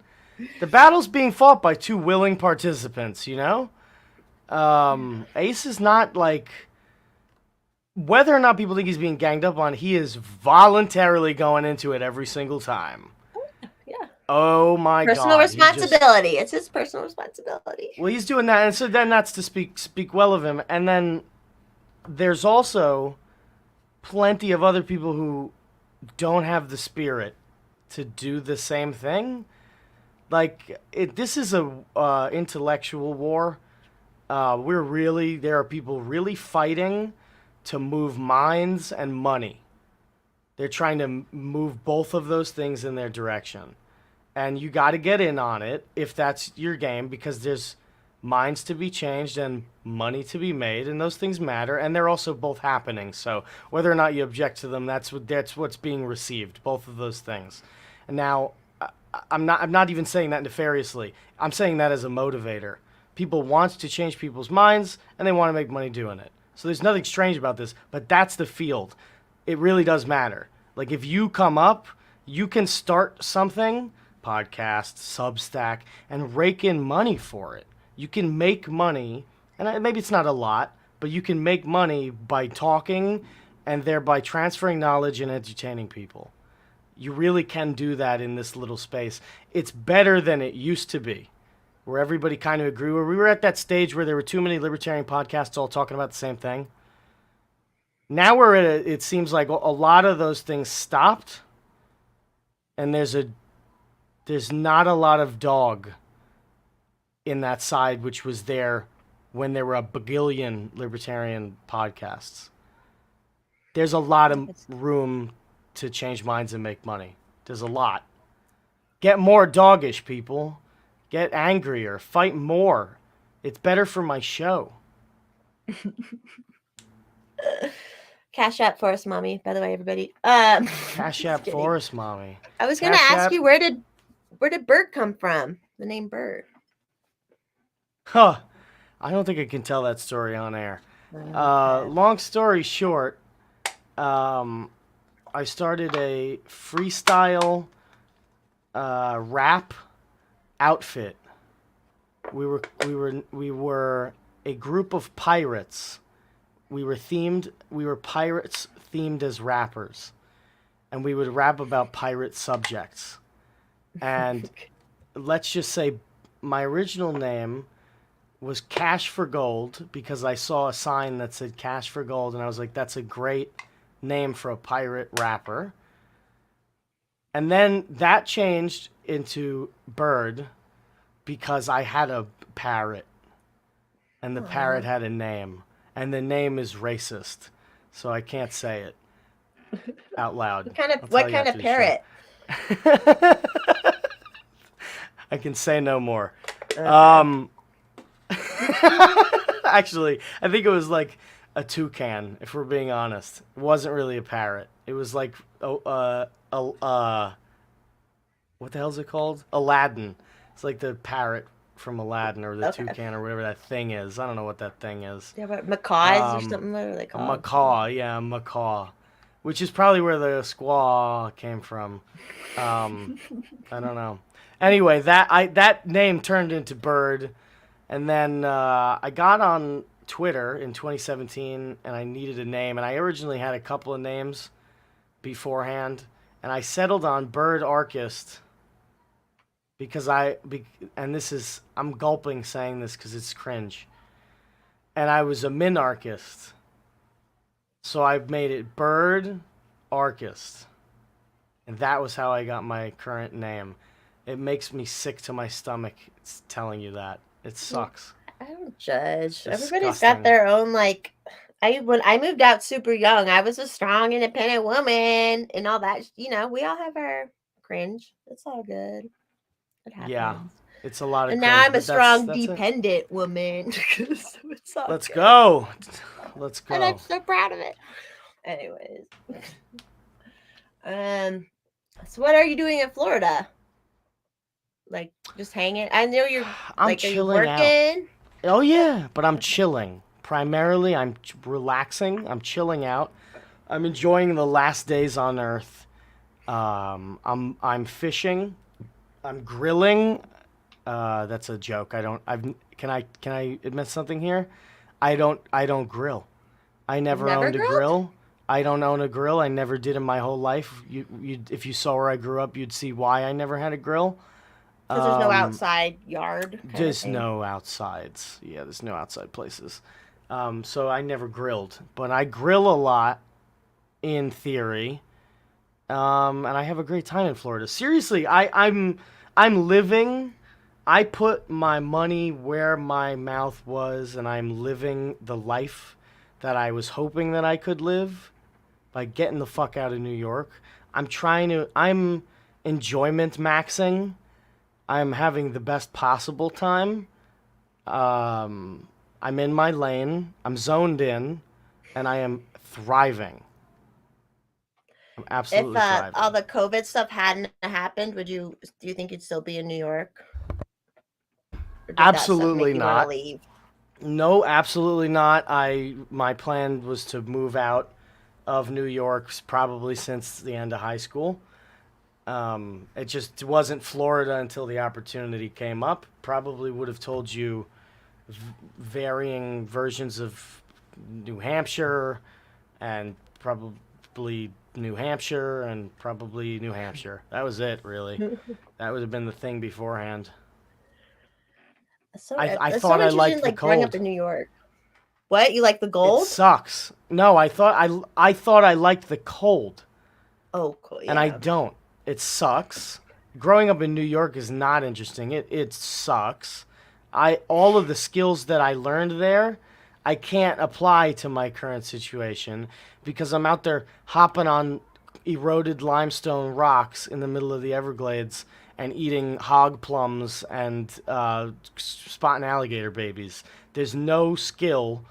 the battle's being fought by two willing participants. You know, Ace is not like, whether or not people think he's being ganged up on, he is voluntarily going into it every single time. Yeah. Oh my Personal God, he just responsibility. It's his personal responsibility. well, he's doing that, and so then that's to speak well of him, and then there's also plenty of other people who don't have the spirit to do the same thing. Like, this is a intellectual war. There are people really fighting to move minds and money. They're trying to move both of those things in their direction, and you got to get in on it if that's your game, because there's minds to be changed and money to be made, and those things matter, and they're also both happening. So whether or not you object to them, that's what's being received, both of those things. And now, I'm not even saying that nefariously. I'm saying that as a motivator. People want to change people's minds, and they want to make money doing it. So there's nothing strange about this, but that's the field. It really does matter. Like, if you come up, you can start something, podcast, Substack, and rake in money for it. You can make money, and maybe it's not a lot, but you can make money by talking and thereby transferring knowledge and entertaining people. You really can do that in this little space. It's better than it used to be, where everybody kind of agreed. Where we were at that stage where there were too many libertarian podcasts all talking about the same thing. Now we're at it seems like a lot of those things stopped, and there's not a lot of dog in that side, which was there when there were a bagillion libertarian podcasts. There's a lot of room to change minds and make money. There's a lot. Get more doggish, people. Get angrier. Fight more. It's better for my show. Cash App Forest Mommy, by the way, everybody. Cash App Forest Mommy. I was gonna ask you, where did Bird come from? The name Bird. Huh. I don't think I can tell that story on air. Long story short, I started a freestyle rap outfit. We were a group of pirates we were pirates themed as rappers, and we would rap about pirate subjects. And let's just say my original name was Cash for Gold because I saw a sign that said Cash for Gold, and I was like, that's a great name for a pirate rapper. And then that changed into Bird because I had a parrot, and the parrot had a name, and the name is racist, so I can't say it out loud. What kind of parrot? I can say no more. Okay. Actually, I think it was like a toucan, if we're being honest. It wasn't really a parrot. It was like what the hell is it called? Aladdin. It's like the parrot from Aladdin, or the Okay. toucan, or whatever that thing is. I don't know what that thing is. Yeah, but macaws or something. What are they A called? macaw, yeah, a macaw, which is probably where the squaw came from. I don't know. Anyway, that name turned into Bird, and then I got on Twitter in 2017, and I needed a name, and I originally had a couple of names beforehand, and I settled on Bird Archist because and this is, I'm gulping saying this because it's cringe, and I was a minarchist, so I've made it Bird Archist, and that was how I got my current name. It makes me sick to my stomach. It's telling you that. It sucks. I don't judge. Everybody's Disgusting. got their own like. When I moved out super young, I was a strong, independent woman and all that. You know, we all have our cringe. It's all good. It happens. Yeah, it's a lot of And cringe, now I'm a but strong, that's it. dependent woman. So it's all Let's good. go. Let's And I'm go. so proud of it. Anyways. So what are you doing in Florida? Like just hanging? I know you're I'm like, are you chilling out. working? Oh yeah, but I'm chilling. Primarily, I'm relaxing. I'm chilling out. I'm enjoying the last days on Earth. I'm fishing. I'm grilling. That's a joke. I don't. Can I admit something here? I don't grill. I never Never owned a grilled? grill. I don't own a grill. I never did in my whole life. If you saw where I grew up, you'd see why I never had a grill. Because there's no outside yard kind of There's thing. no outsides. Yeah, there's no outside places. So I never grilled, but I grill a lot, in theory. And I have a great time in Florida. Seriously, I'm living. I put my money where my mouth was, and I'm living the life that I was hoping that I could live by getting the fuck out of New York. I'm enjoyment maxing. I'm having the best possible time. I'm in my lane. I'm zoned in, and I am thriving. I'm If absolutely thriving. all the COVID stuff hadn't happened, do you think you'd still be in New York? Or did Absolutely that not. Make you want to leave? No, absolutely not. My plan was to move out of New York probably since the end of high school. It just wasn't Florida until the opportunity came up. Probably would have told you varying versions of New Hampshire, and probably New Hampshire, and probably New Hampshire. That was it, really. That would have been the thing beforehand. So, I it's thought so I interesting, liked the like growing up cold. in New York. What, you like the It gold? sucks. No, I thought I liked the cold, Oh, cool. and I Yeah. don't. It sucks. Growing up in New York is not interesting. It sucks. All of the skills that I learned there, I can't apply to my current situation because I'm out there hopping on eroded limestone rocks in the middle of the Everglades and eating hog plums and spotting alligator babies. There's no skill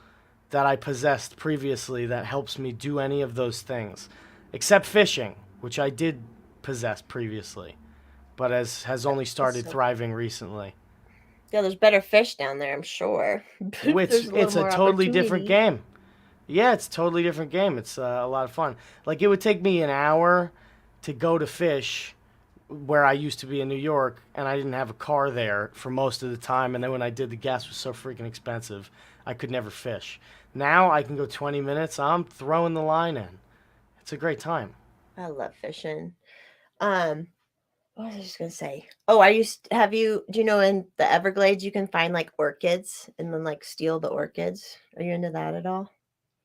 that I possessed previously that helps me do any of those things, except fishing, which I did possess previously, but has only started So- thriving recently. Yeah, there's better fish down there, I'm sure. Which There's little it's a more totally different opportunity. game. Yeah, it's a totally different game. It's a lot of fun. Like it would take me an hour to go to fish where I used to be in New York, and I didn't have a car there for most of the time. And then when I did, the gas was so freaking expensive. I could never fish. Now I can go 20 minutes. I'm throwing the line in. It's a great time. I love fishing. Um, what was I just gonna say? Oh, do you know in the Everglades you can find like orchids and then like steal the orchids? Are you into that at all?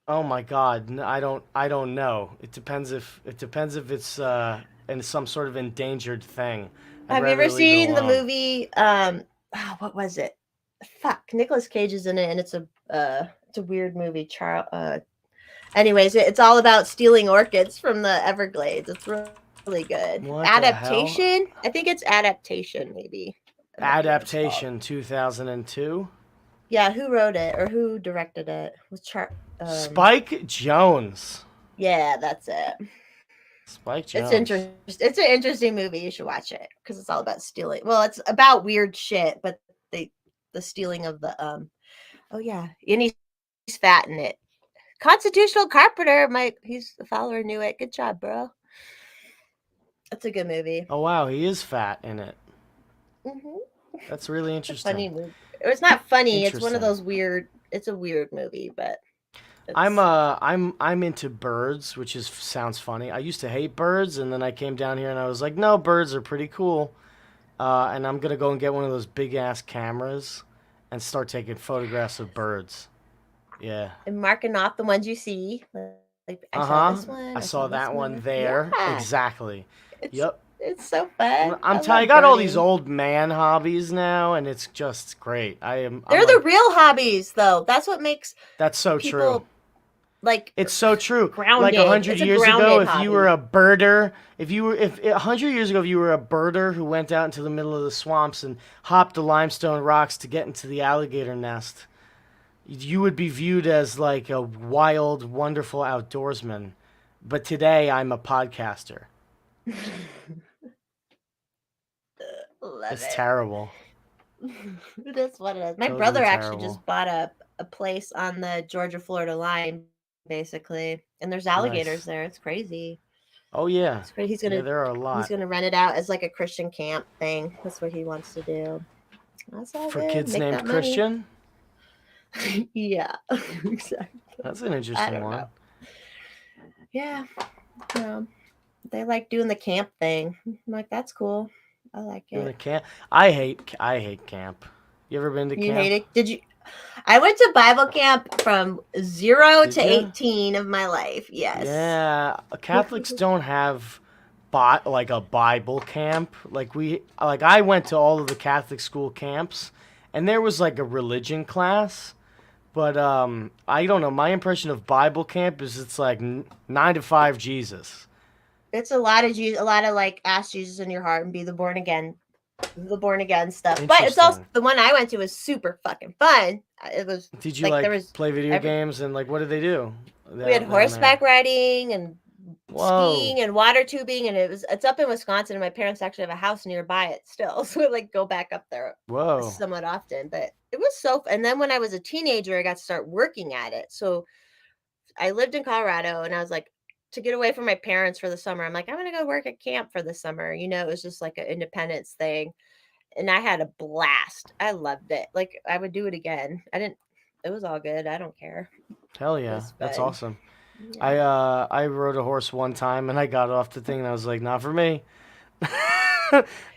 Oh my God, I don't know. It depends if it's in some sort of endangered thing. I'd Have you rather ever leave it seen the alone. movie? What was it? Fuck, Nicolas Cage is in it, and it's a weird movie. Anyways, it's all about stealing orchids from the Everglades. It's really good. What the hell? Adaptation? I think it's adaptation, maybe. That might be what it's called. Adaptation 2002. Yeah, who wrote it or who directed it? Was Spike Jones. yeah, that's it. Spike It's Jones. interesting. It's an interesting movie. You should watch it because it's all about stealing. Well, it's about weird shit, but the stealing of the oh yeah, and he's fat in it. Constitutional Carpenter, he's a follower, knew it. Good job, bro. That's a good movie. Oh wow, he is fat in it. Hmm. That's really It's a funny interesting. movie. It's not funny. It's one of Interesting. those weird. It's a weird movie, but I'm it's uh I'm into birds, which is sounds funny. I used to hate birds, and then I came down here and I was like, no, birds are pretty cool. And I'm gonna go and get one of those big ass cameras and start taking photographs of birds. Yeah. and marking off the ones you see. Like I Uh saw huh. this one. I I saw saw this that one one. there. Yeah, Exactly. it's Yep. it's so fun. I'm I telling you, I love got all these birding. old man hobbies now, and it's just great. I'm They're the like, real hobbies, though. That's what makes that's so true. people like It's so true. Like a grounded. hundred It's a years ago, grounded if you were hobby. a birder, if 100 years ago, if you were a birder who went out into the middle of the swamps and hopped the limestone rocks to get into the alligator nest, you would be viewed as like a wild, wonderful outdoorsman. But today, I'm a podcaster. Love It's it. terrible. That's what it is. My Totally brother actually terrible. just bought a place on the Georgia Florida line, basically, and there's alligators Nice. there. It's crazy. Oh yeah, It's crazy. yeah. There are a He's lot gonna rent it out as like a Christian camp thing. That's what he wants to do. That's all for good. kids Make named that money. Christian. Yeah, exactly. That's an I interesting don't know. one. Yeah, no, they like doing the camp thing. I'm like, that's cool. I like Doing it. a camp. I hate camp. You ever been to You hate camp? it? Did you? I went to Bible camp from 0 Did to you? 18 of my life. Yes. Yeah, Catholics don't have like a Bible camp. Like I went to all of the Catholic school camps, and there was like a religion class. But I don't know. My impression of Bible camp is it's like 9 to 5 Jesus. It's a lot of Jesus, a lot of like ask Jesus in your heart and be the born again stuff. But it's also Interesting. the one I went to was super fucking fun. It was Did you like there like was play video every games and like what did they do we had down there? horseback riding and Whoa, skiing and water tubing, and it's up in Wisconsin, and my parents actually have a house nearby it still, so we like go back up there whoa. somewhat often. But it was and then when I was a teenager I got to start working at it. So I lived in Colorado, and I was like, to get away from my parents for the summer, I'm like, I'm gonna go work at camp for the summer. It was just like an independence thing. And I had a blast. I loved it. Like I would do it again. I didn't It was all good. I don't care. Hell It yeah, was that's fun. awesome. Yeah. I rode a horse one time and I got off the thing and I was like, not for me.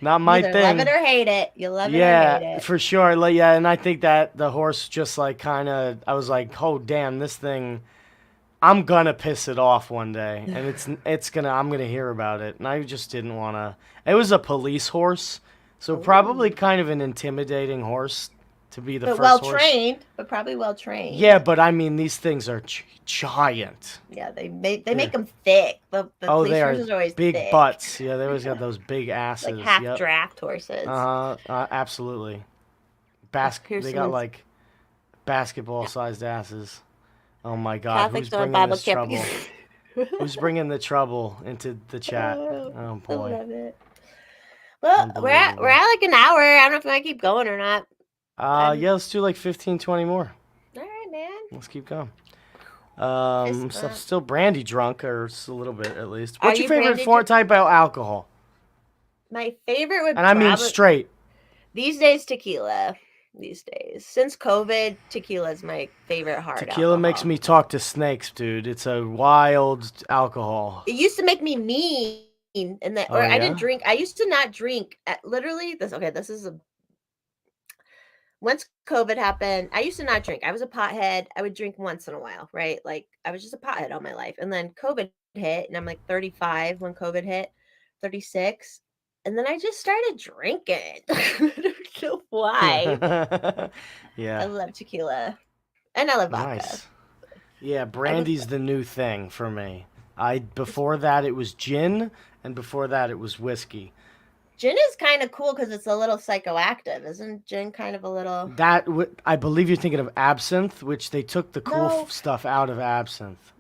Not You my either love it thing. or hate it. You love it or Yeah, hate it. for sure. Like yeah, and I think that the horse just like kind of I was like, "Oh damn, this thing I'm gonna piss it off one day and it's gonna I'm gonna hear about it." And I just didn't want to. It was a police horse, so probably Oh. kind of an intimidating horse to be the But first well horse. trained, but probably well Yeah, trained. but I mean these things are giant. Yeah, they make They're them thick. The Oh, they police are horses are always big thick. butts. Yeah, they always got Yeah. those big Like asses. half Yep. draft horses. Absolutely. Like They Pierce got Simmons. like basketball-sized asses. Oh my God, who's Catholics don't bringing Bible this camp. trouble? Who's bringing the trouble into the chat? Oh, Oh I boy, love it. Well, we're unbelievable. at like an hour. I don't know if I keep going or not. I'm Yeah, let's do like 15, 20 more. all right, man. Let's keep going. Fist I'm bump. still brandy drunk, or just a little bit at least. Are What's your you favorite brandy? type of alcohol? My favorite would And I mean probably straight. these days tequila. these days. Since COVID, tequila is my favorite hard Tequila makes alcohol. me talk to snakes, dude. It's a wild alcohol. It used to make me mean, and that, or Oh I didn't yeah? drink. I used to not drink. Literally, this. Okay, this is a. Once COVID happened, I used to not drink. I was a pothead. I would drink once in a while, right? Like I was just a pothead all my life, and then COVID hit, and I'm like 35 when COVID hit, 36, and then I just started drinking. I don't know why, but I Yeah. love tequila and I love vodka. Nice. Yeah, I would brandy's the new thing for me. I before that it was gin, and before that it was whiskey. Gin is kind of cool because it's a little psychoactive. Isn't gin kind of a little? I believe you're thinking of absinthe, which they took the cool No, stuff out of absinthe.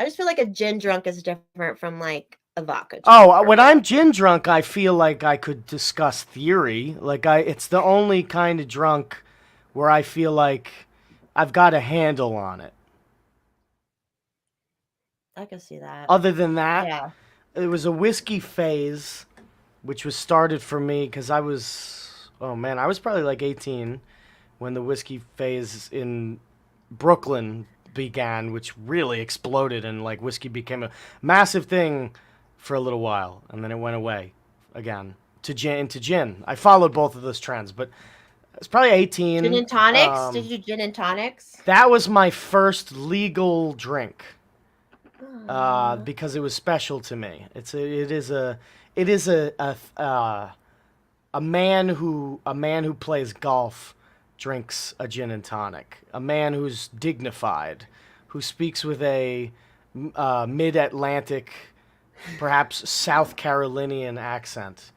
I just feel like a gin drunk is different from like a vodka drunk Oh, or when whatever. I'm gin drunk, I feel like I could discuss theory. It's the only kind of drunk where I feel like I've got a handle on it. I can see that. Other than that, Yeah. it was a whiskey phase, which was started for me because oh man, I was probably like 18 when the whiskey phase in Brooklyn began, which really exploded and like whiskey became a massive thing for a little while, and then it went away again to gin into gin. I followed both of those trends, but it's probably Gin 18. and tonics? Did you do gin and tonics? That was my first legal drink Aw. because it was special to me. It is a man who plays golf drinks a gin and tonic. A man who's dignified, who speaks with a mid-Atlantic, perhaps South Carolinian accent,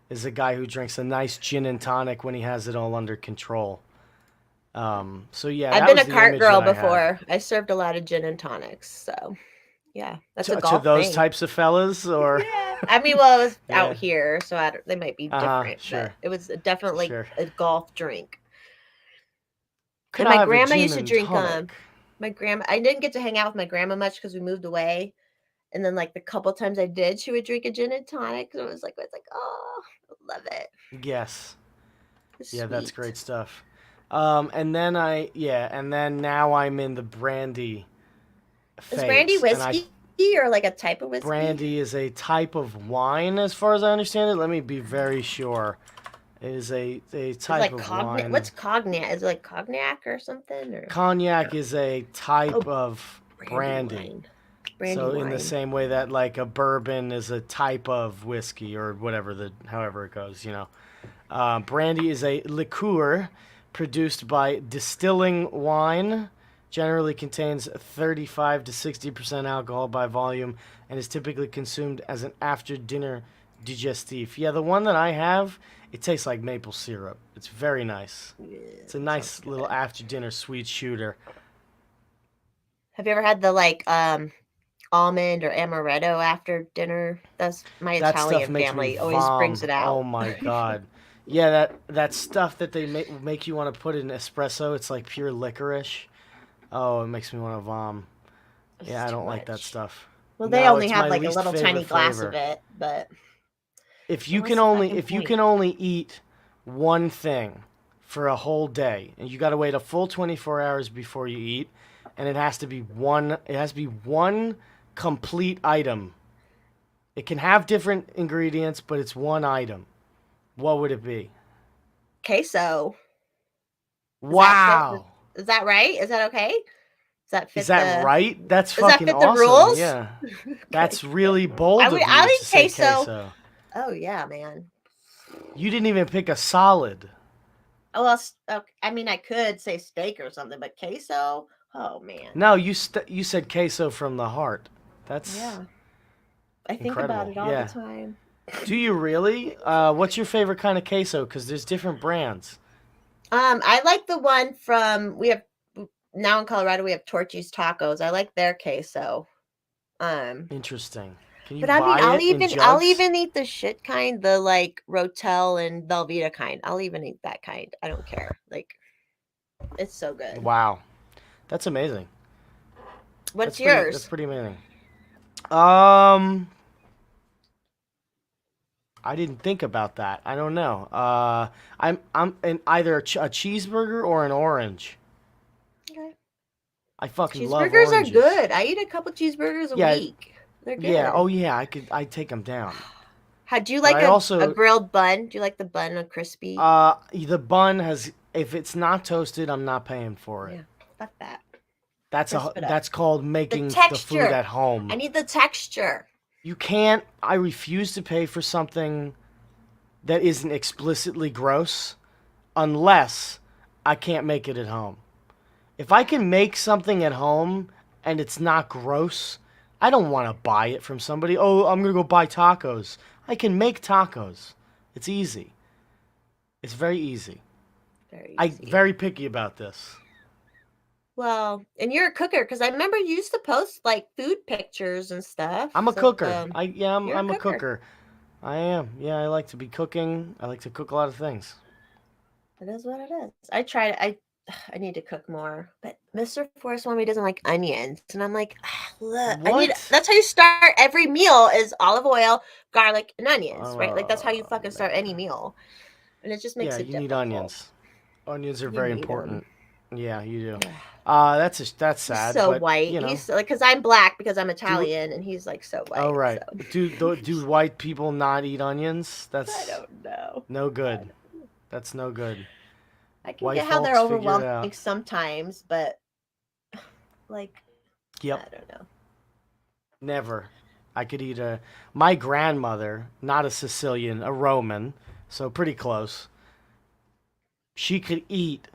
is a guy who drinks a nice gin and tonic when he has it all under control. So yeah, I've that been was a the cart image that girl I had. before. I served a lot of gin and tonics. So, yeah, that's a To golf those thing. types of fellas, or Yeah. I mean, well, it was yeah, out here, so they might be different, but sure, it was definitely sure. a golf drink. Could And I my have a grandma gin used to and drink tonic? my grandma I didn't get to hang out with my grandma much because we moved away. And then like the couple times I did, she would drink a gin and tonic. And it was like, oh, I love it. Yes. It's Yeah, that's sweet. great stuff. And then now I'm in the brandy Is brandy phase, and I whiskey or like a type of whiskey? brandy is a type of wine, as far as I understand it. Let me be very sure. It is a It's type like of cognac. wine. What's cognac? Is it like cognac or something? Or Cognac is a type oh, of brandy brandy. wine. Brandy So in the wine. same way that like a bourbon is a type of whiskey or whatever however it goes, you know. Brandy is a liqueur produced by distilling wine. Generally contains 35 to 60% alcohol by volume and is typically consumed as an after dinner digestif. Yeah, the one that I have, it tastes like maple syrup. It's very nice. Yeah, It's a sounds nice little good. after dinner sweet shooter. Have you ever had the like almond or amaretto after dinner? That's my That stuff Italian makes me family always brings vom. it Oh out. my god. Yeah, that stuff that they make you want to put in espresso, it's like pure licorice. Oh, it makes me want to vom. It's Yeah, I too don't like that much. stuff. Well, they No, only it's have my like a least little favorite tiny glass of flavor. it, but If so you can what's the only fucking if you point? can only eat one thing for a whole day, and you got to wait a full 24 hours before you eat, and it has to be one complete item. It can have different ingredients, but it's one item. What would it be? Queso. Does that fit? Wow. Is that right? Is that okay? Does that Is fit that the right? That's does that fucking fit the awesome. rules? Yeah. Okay, That's good. really bold of I'll you to eat say queso. queso. Oh yeah, man. You didn't even pick a solid. Oh, well, okay. I mean, I could say steak or something, but queso. Oh man. No, you said queso from the heart. That's Yeah, I think about incredible. it all the Yeah. time. Do you really? What's your favorite kind of queso? Because there's different brands. I like the one from we have now in Colorado. We have Torchy's Tacos. I like their queso. Um, Interesting. Can you but I mean, buy it in I'll jugs? even eat the shit kind, the like Rotel and Velveeta kind. I'll even eat that kind. I don't care. Like, it's so good. Wow. That's amazing. What's That's yours? pretty amazing. Um I didn't think about that. I don't know. I'm in either a cheeseburger or an orange. Okay. I fucking love Cheeseburgers are oranges. good. I eat a couple cheeseburgers a Yeah, week. They're yeah. good. Oh yeah, I'd take them down. How do you But like I a also grilled bun? Do you like the bun a crispy? the bun has if it's not toasted, I'm not paying for it. Yeah, fuck that. That's Crisp it up. that's called The making the food texture. at home. I need the texture. You can't. I refuse to pay for something that isn't explicitly gross unless I can't make it at home. If I can make something at home and it's not gross, I don't want to buy it from somebody. Oh, I'm going to go buy tacos. I can make tacos. It's easy. It's very easy. Very I'm easy. very picky about this. Well, and you're a cooker because I remember you used to post like food pictures and stuff. I'm a So, cooker. you're I'm a a cooker. cooker. I am. Yeah, I like to be cooking. I like to cook a lot of things. It is what it is. I need to cook more, but Mr. Forrest Mommy doesn't like onions, and I'm like, look, What? That's how you start every meal: is olive oil, garlic, and onions, right? Like that's how you Oh, fucking start any man. meal, and it just Yeah, makes it you need difficult. onions. Onions are You very need them. important. Yeah, you do. Yeah. That's He's sad, so but white. you know, He's like, because I'm black because I'm do Italian, and he's like so oh white. right. So Do white people not eat onions? I That's don't know. no good. That's no good. I can White get how they're folks figure it overwhelming out. sometimes, but like Yep, I don't know. never. I could eat a my grandmother, not a Sicilian, a Roman, so pretty close. She could eat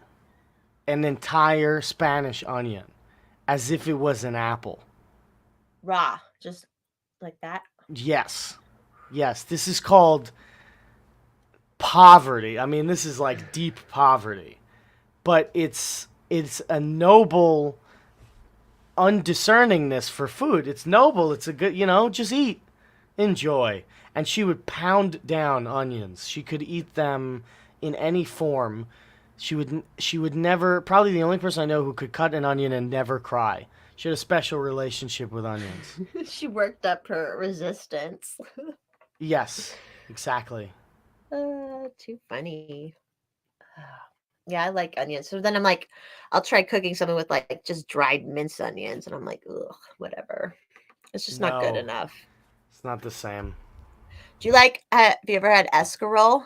an entire Spanish onion as if it was an apple. Raw, just like that. Yes. Yes, this is called poverty. I mean, this is like deep poverty. But it's a noble undiscerningness for food. It's noble. It's a good, just eat, enjoy. And she would pound down onions. She could eat them in any form. She would never, probably the only person I know who could cut an onion and never cry. She had a special relationship with onions. She worked up her resistance. Yes, exactly. Too funny. Yeah, I like onions. So then I'm like, I'll try cooking something with like just dried minced onions, and I'm like, ugh, whatever. It's just not good No, enough. it's not the same. Do you like? Have you ever had escarole?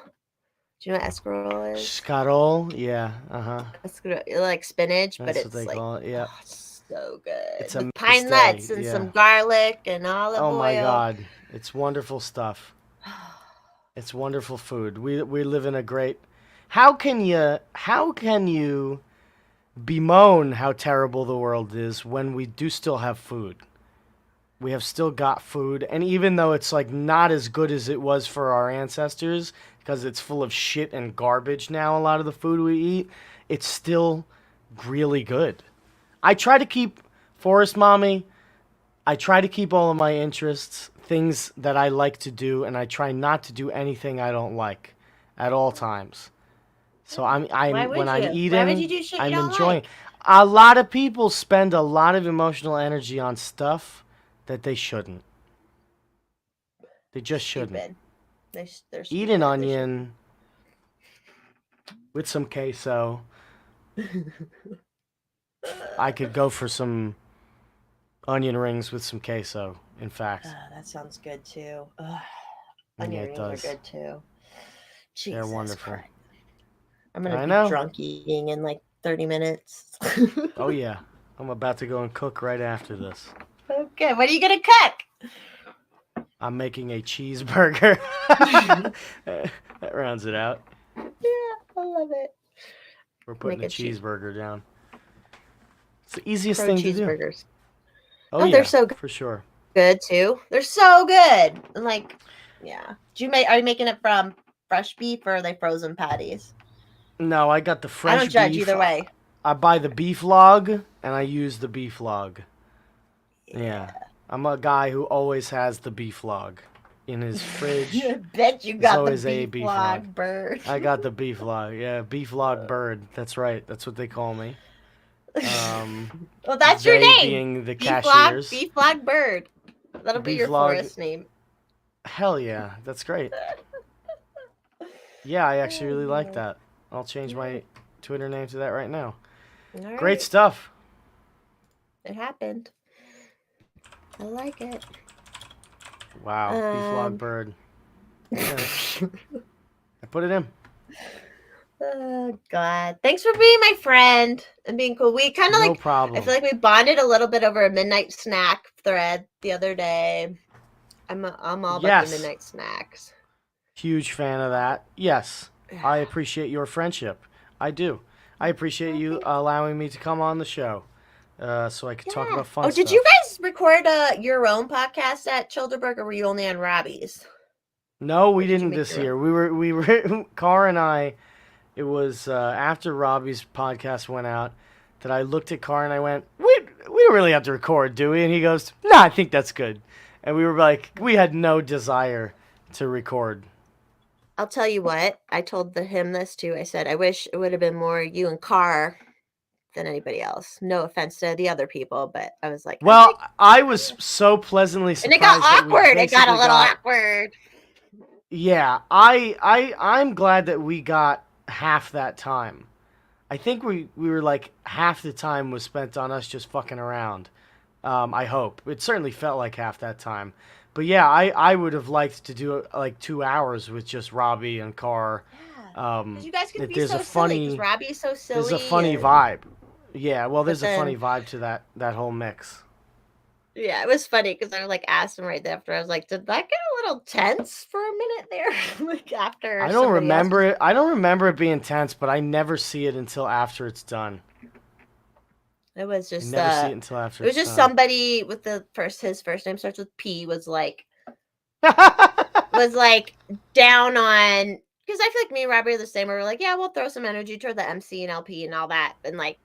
Do you know what escarole is? Scarol, yeah, uh-huh. Escarole, like spinach, but That's what it's they like, call it. Yeah. oh, it's so good It's a with pine mainstay. nuts and Yeah. some garlic and olive Oh my oil. God. It's wonderful stuff. It's wonderful food. We live in a great. How can you bemoan how terrible the world is when we do still have food? We have still got food, and even though it's like not as good as it was for our ancestors because it's full of shit and garbage now, a lot of the food we eat, it's still really good. I try to keep Forest Mommy. I try to keep all of my interests, things that I like to do, and I try not to do anything I don't like at all times. So Why when would I'm you? Why would you eating, do shit you I'm don't enjoying. like? A lot of people spend a lot of emotional energy on stuff that they shouldn't. They just shouldn't. Stupid. They're Eat stupid. an They should. onion with some queso. I could go for some onion rings with some queso, in fact. That sounds good too. Yeah, Onion it rings are does. good too. They're Jesus wonderful. Christ. I'm gonna I be know. drunk eating in like 30 minutes. Oh yeah. I'm about to go and cook right after this. Okay, what are you gonna cook? I'm making a cheeseburger. That rounds it out. Yeah, I love it. We're putting Make a a cheese. cheeseburger down. It's the easiest Pro thing to do. cheeseburgers. Oh Oh, yeah, they're so for sure. good too. They're so good. And like, yeah. Are you making it from fresh beef or are they frozen patties? No, I got the I fresh don't judge beef. either way. I buy the beef log and I use the beef log. Yeah. I'm a guy who always has the beef log in his fridge. I bet you There's got the always a beef beef log log. bird. I got the beef log. Yeah, beef log bird. That's right. That's what they call me. Well, that's your They name. being the Beef cashiers. log bird. That'll be Beef your log. forest name. Hell yeah, that's great. Yeah, I actually really like Oh, that. I'll change yeah. my Twitter name to that right now. All Great right. stuff. It happened. I like it. Wow, beef log Um, bird. It's in it. I put it in. oh God. Thanks for being my friend and being cool. We kind of No like, I problem. feel like we bonded a little bit over a midnight snack thread the other day. I'm all about the Yes, midnight snacks. huge fan of that. Yes, Yeah. I appreciate your friendship. I do. I appreciate Oh, you thank allowing me to come on the show, so I could talk Yeah. about fun Oh, did you stuff. guys record your own podcast at Childerberg, or were you only on Robbie's? No, Or we did you didn't make this your own? year. We were Car and I. It was after Robbie's podcast went out that I looked at Car and I went, we don't really have to record, do we? And he goes, no, I think that's good. And we were like, we had no desire to record. I'll tell you what. I told him this too. I said I wish it would have been more you and Carr than anybody else. No offense to the other people, but I was like, I Well, like, I was so pleasantly and it got surprised that we awkward. It got a basically little got. awkward. Yeah, I'm glad that we got half that time. I think we were like half the time was spent on us just fucking around. I hope. It certainly felt like half that time. But yeah, I would have liked to do like 2 hours with just Robbie and Carr. Yeah, because Um, you guys could be there's a so silly. Because funny Robbie's so there's a silly, funny and vibe. Yeah, well, but there's a funny then vibe to that whole mix. yeah, it was funny because I like asked him right after. I was like, did that get a little tense for a minute there? Like after I don't somebody else remember was. it. I don't remember it being tense, but I never see it until after it's done. It was I just never see it until after it was it's just done. somebody with his first name starts with P was like down on, because I feel like me and Robbie are the same. We were like, yeah, we'll throw some energy toward the MC and LP and all that. And like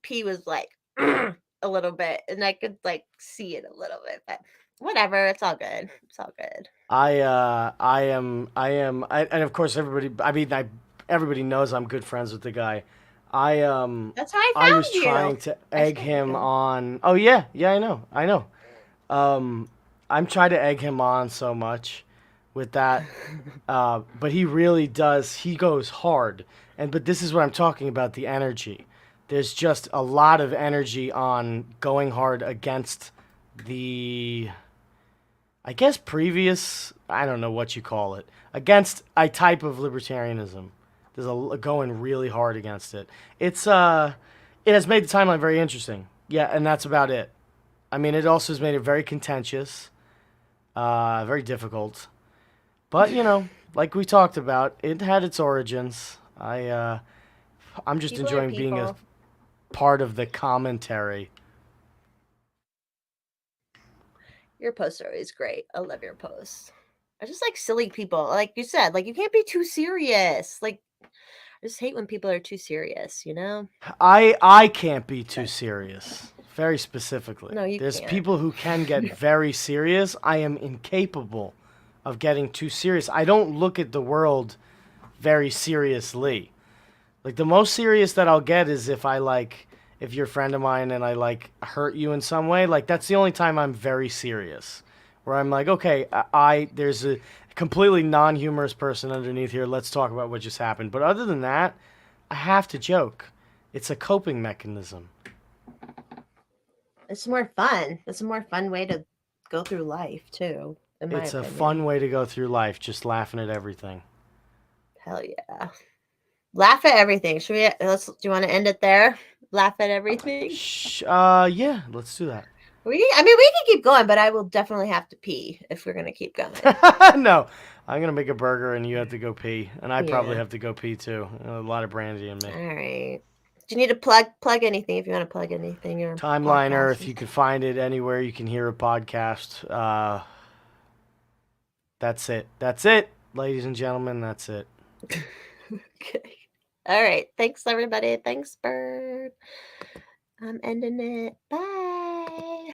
P was like a little bit, and I could like see it a little bit, but whatever, it's all good. It's all good. And of course everybody knows I'm good friends with the guy. I That's how I I was found trying you. to I egg stalked him you. on. Oh yeah, I know. Um, I'm trying to egg him on so much with that, but he really does. He goes hard, but this is what I'm talking about, the energy. There's just a lot of energy on going hard against the, I guess, previous, I don't know what you call it, against a type of libertarianism. There's a going really hard against it. It has made the timeline very interesting. Yeah, and that's about it. I mean, it also has made it very contentious, very difficult. But like we talked about, it had its origins. I'm just People are enjoying being a people. part of the commentary. Your posts are always great. I love your posts. I just like silly people. Like you said, like you can't be too serious. Like I just hate when people are too serious, you know? I can't be too serious. Very specifically. No, you There's can't. people who can get very serious. I am incapable of getting too serious. I don't look at the world very seriously. Like the most serious that I'll get is if you're a friend of mine and I like hurt you in some way. Like that's the only time I'm very serious. Where I'm like, okay, there's a completely non-humorous person underneath here. Let's talk about what just happened. But other than that, I have to joke. It's a coping mechanism. It's more fun. It's a more fun way to go through life too, in my It's a opinion. fun way to go through life, just laughing at everything. Hell yeah. Laugh at everything. Should we do you want to end it there? Laugh at everything? Yeah, let's do that. We can keep going, but I will definitely have to pee if we're gonna keep going. No, I'm gonna make a burger and you have to go pee, and I probably Yeah. have to go pee too. A lot of brandy in me. All right. Do you need to plug anything if you want to plug anything or Timeline podcast? Earth, you can find it anywhere you can hear a podcast. That's it, ladies and gentlemen. That's it. Okay. All right. Thanks, everybody. Thanks, Bird. I'm ending it. Bye.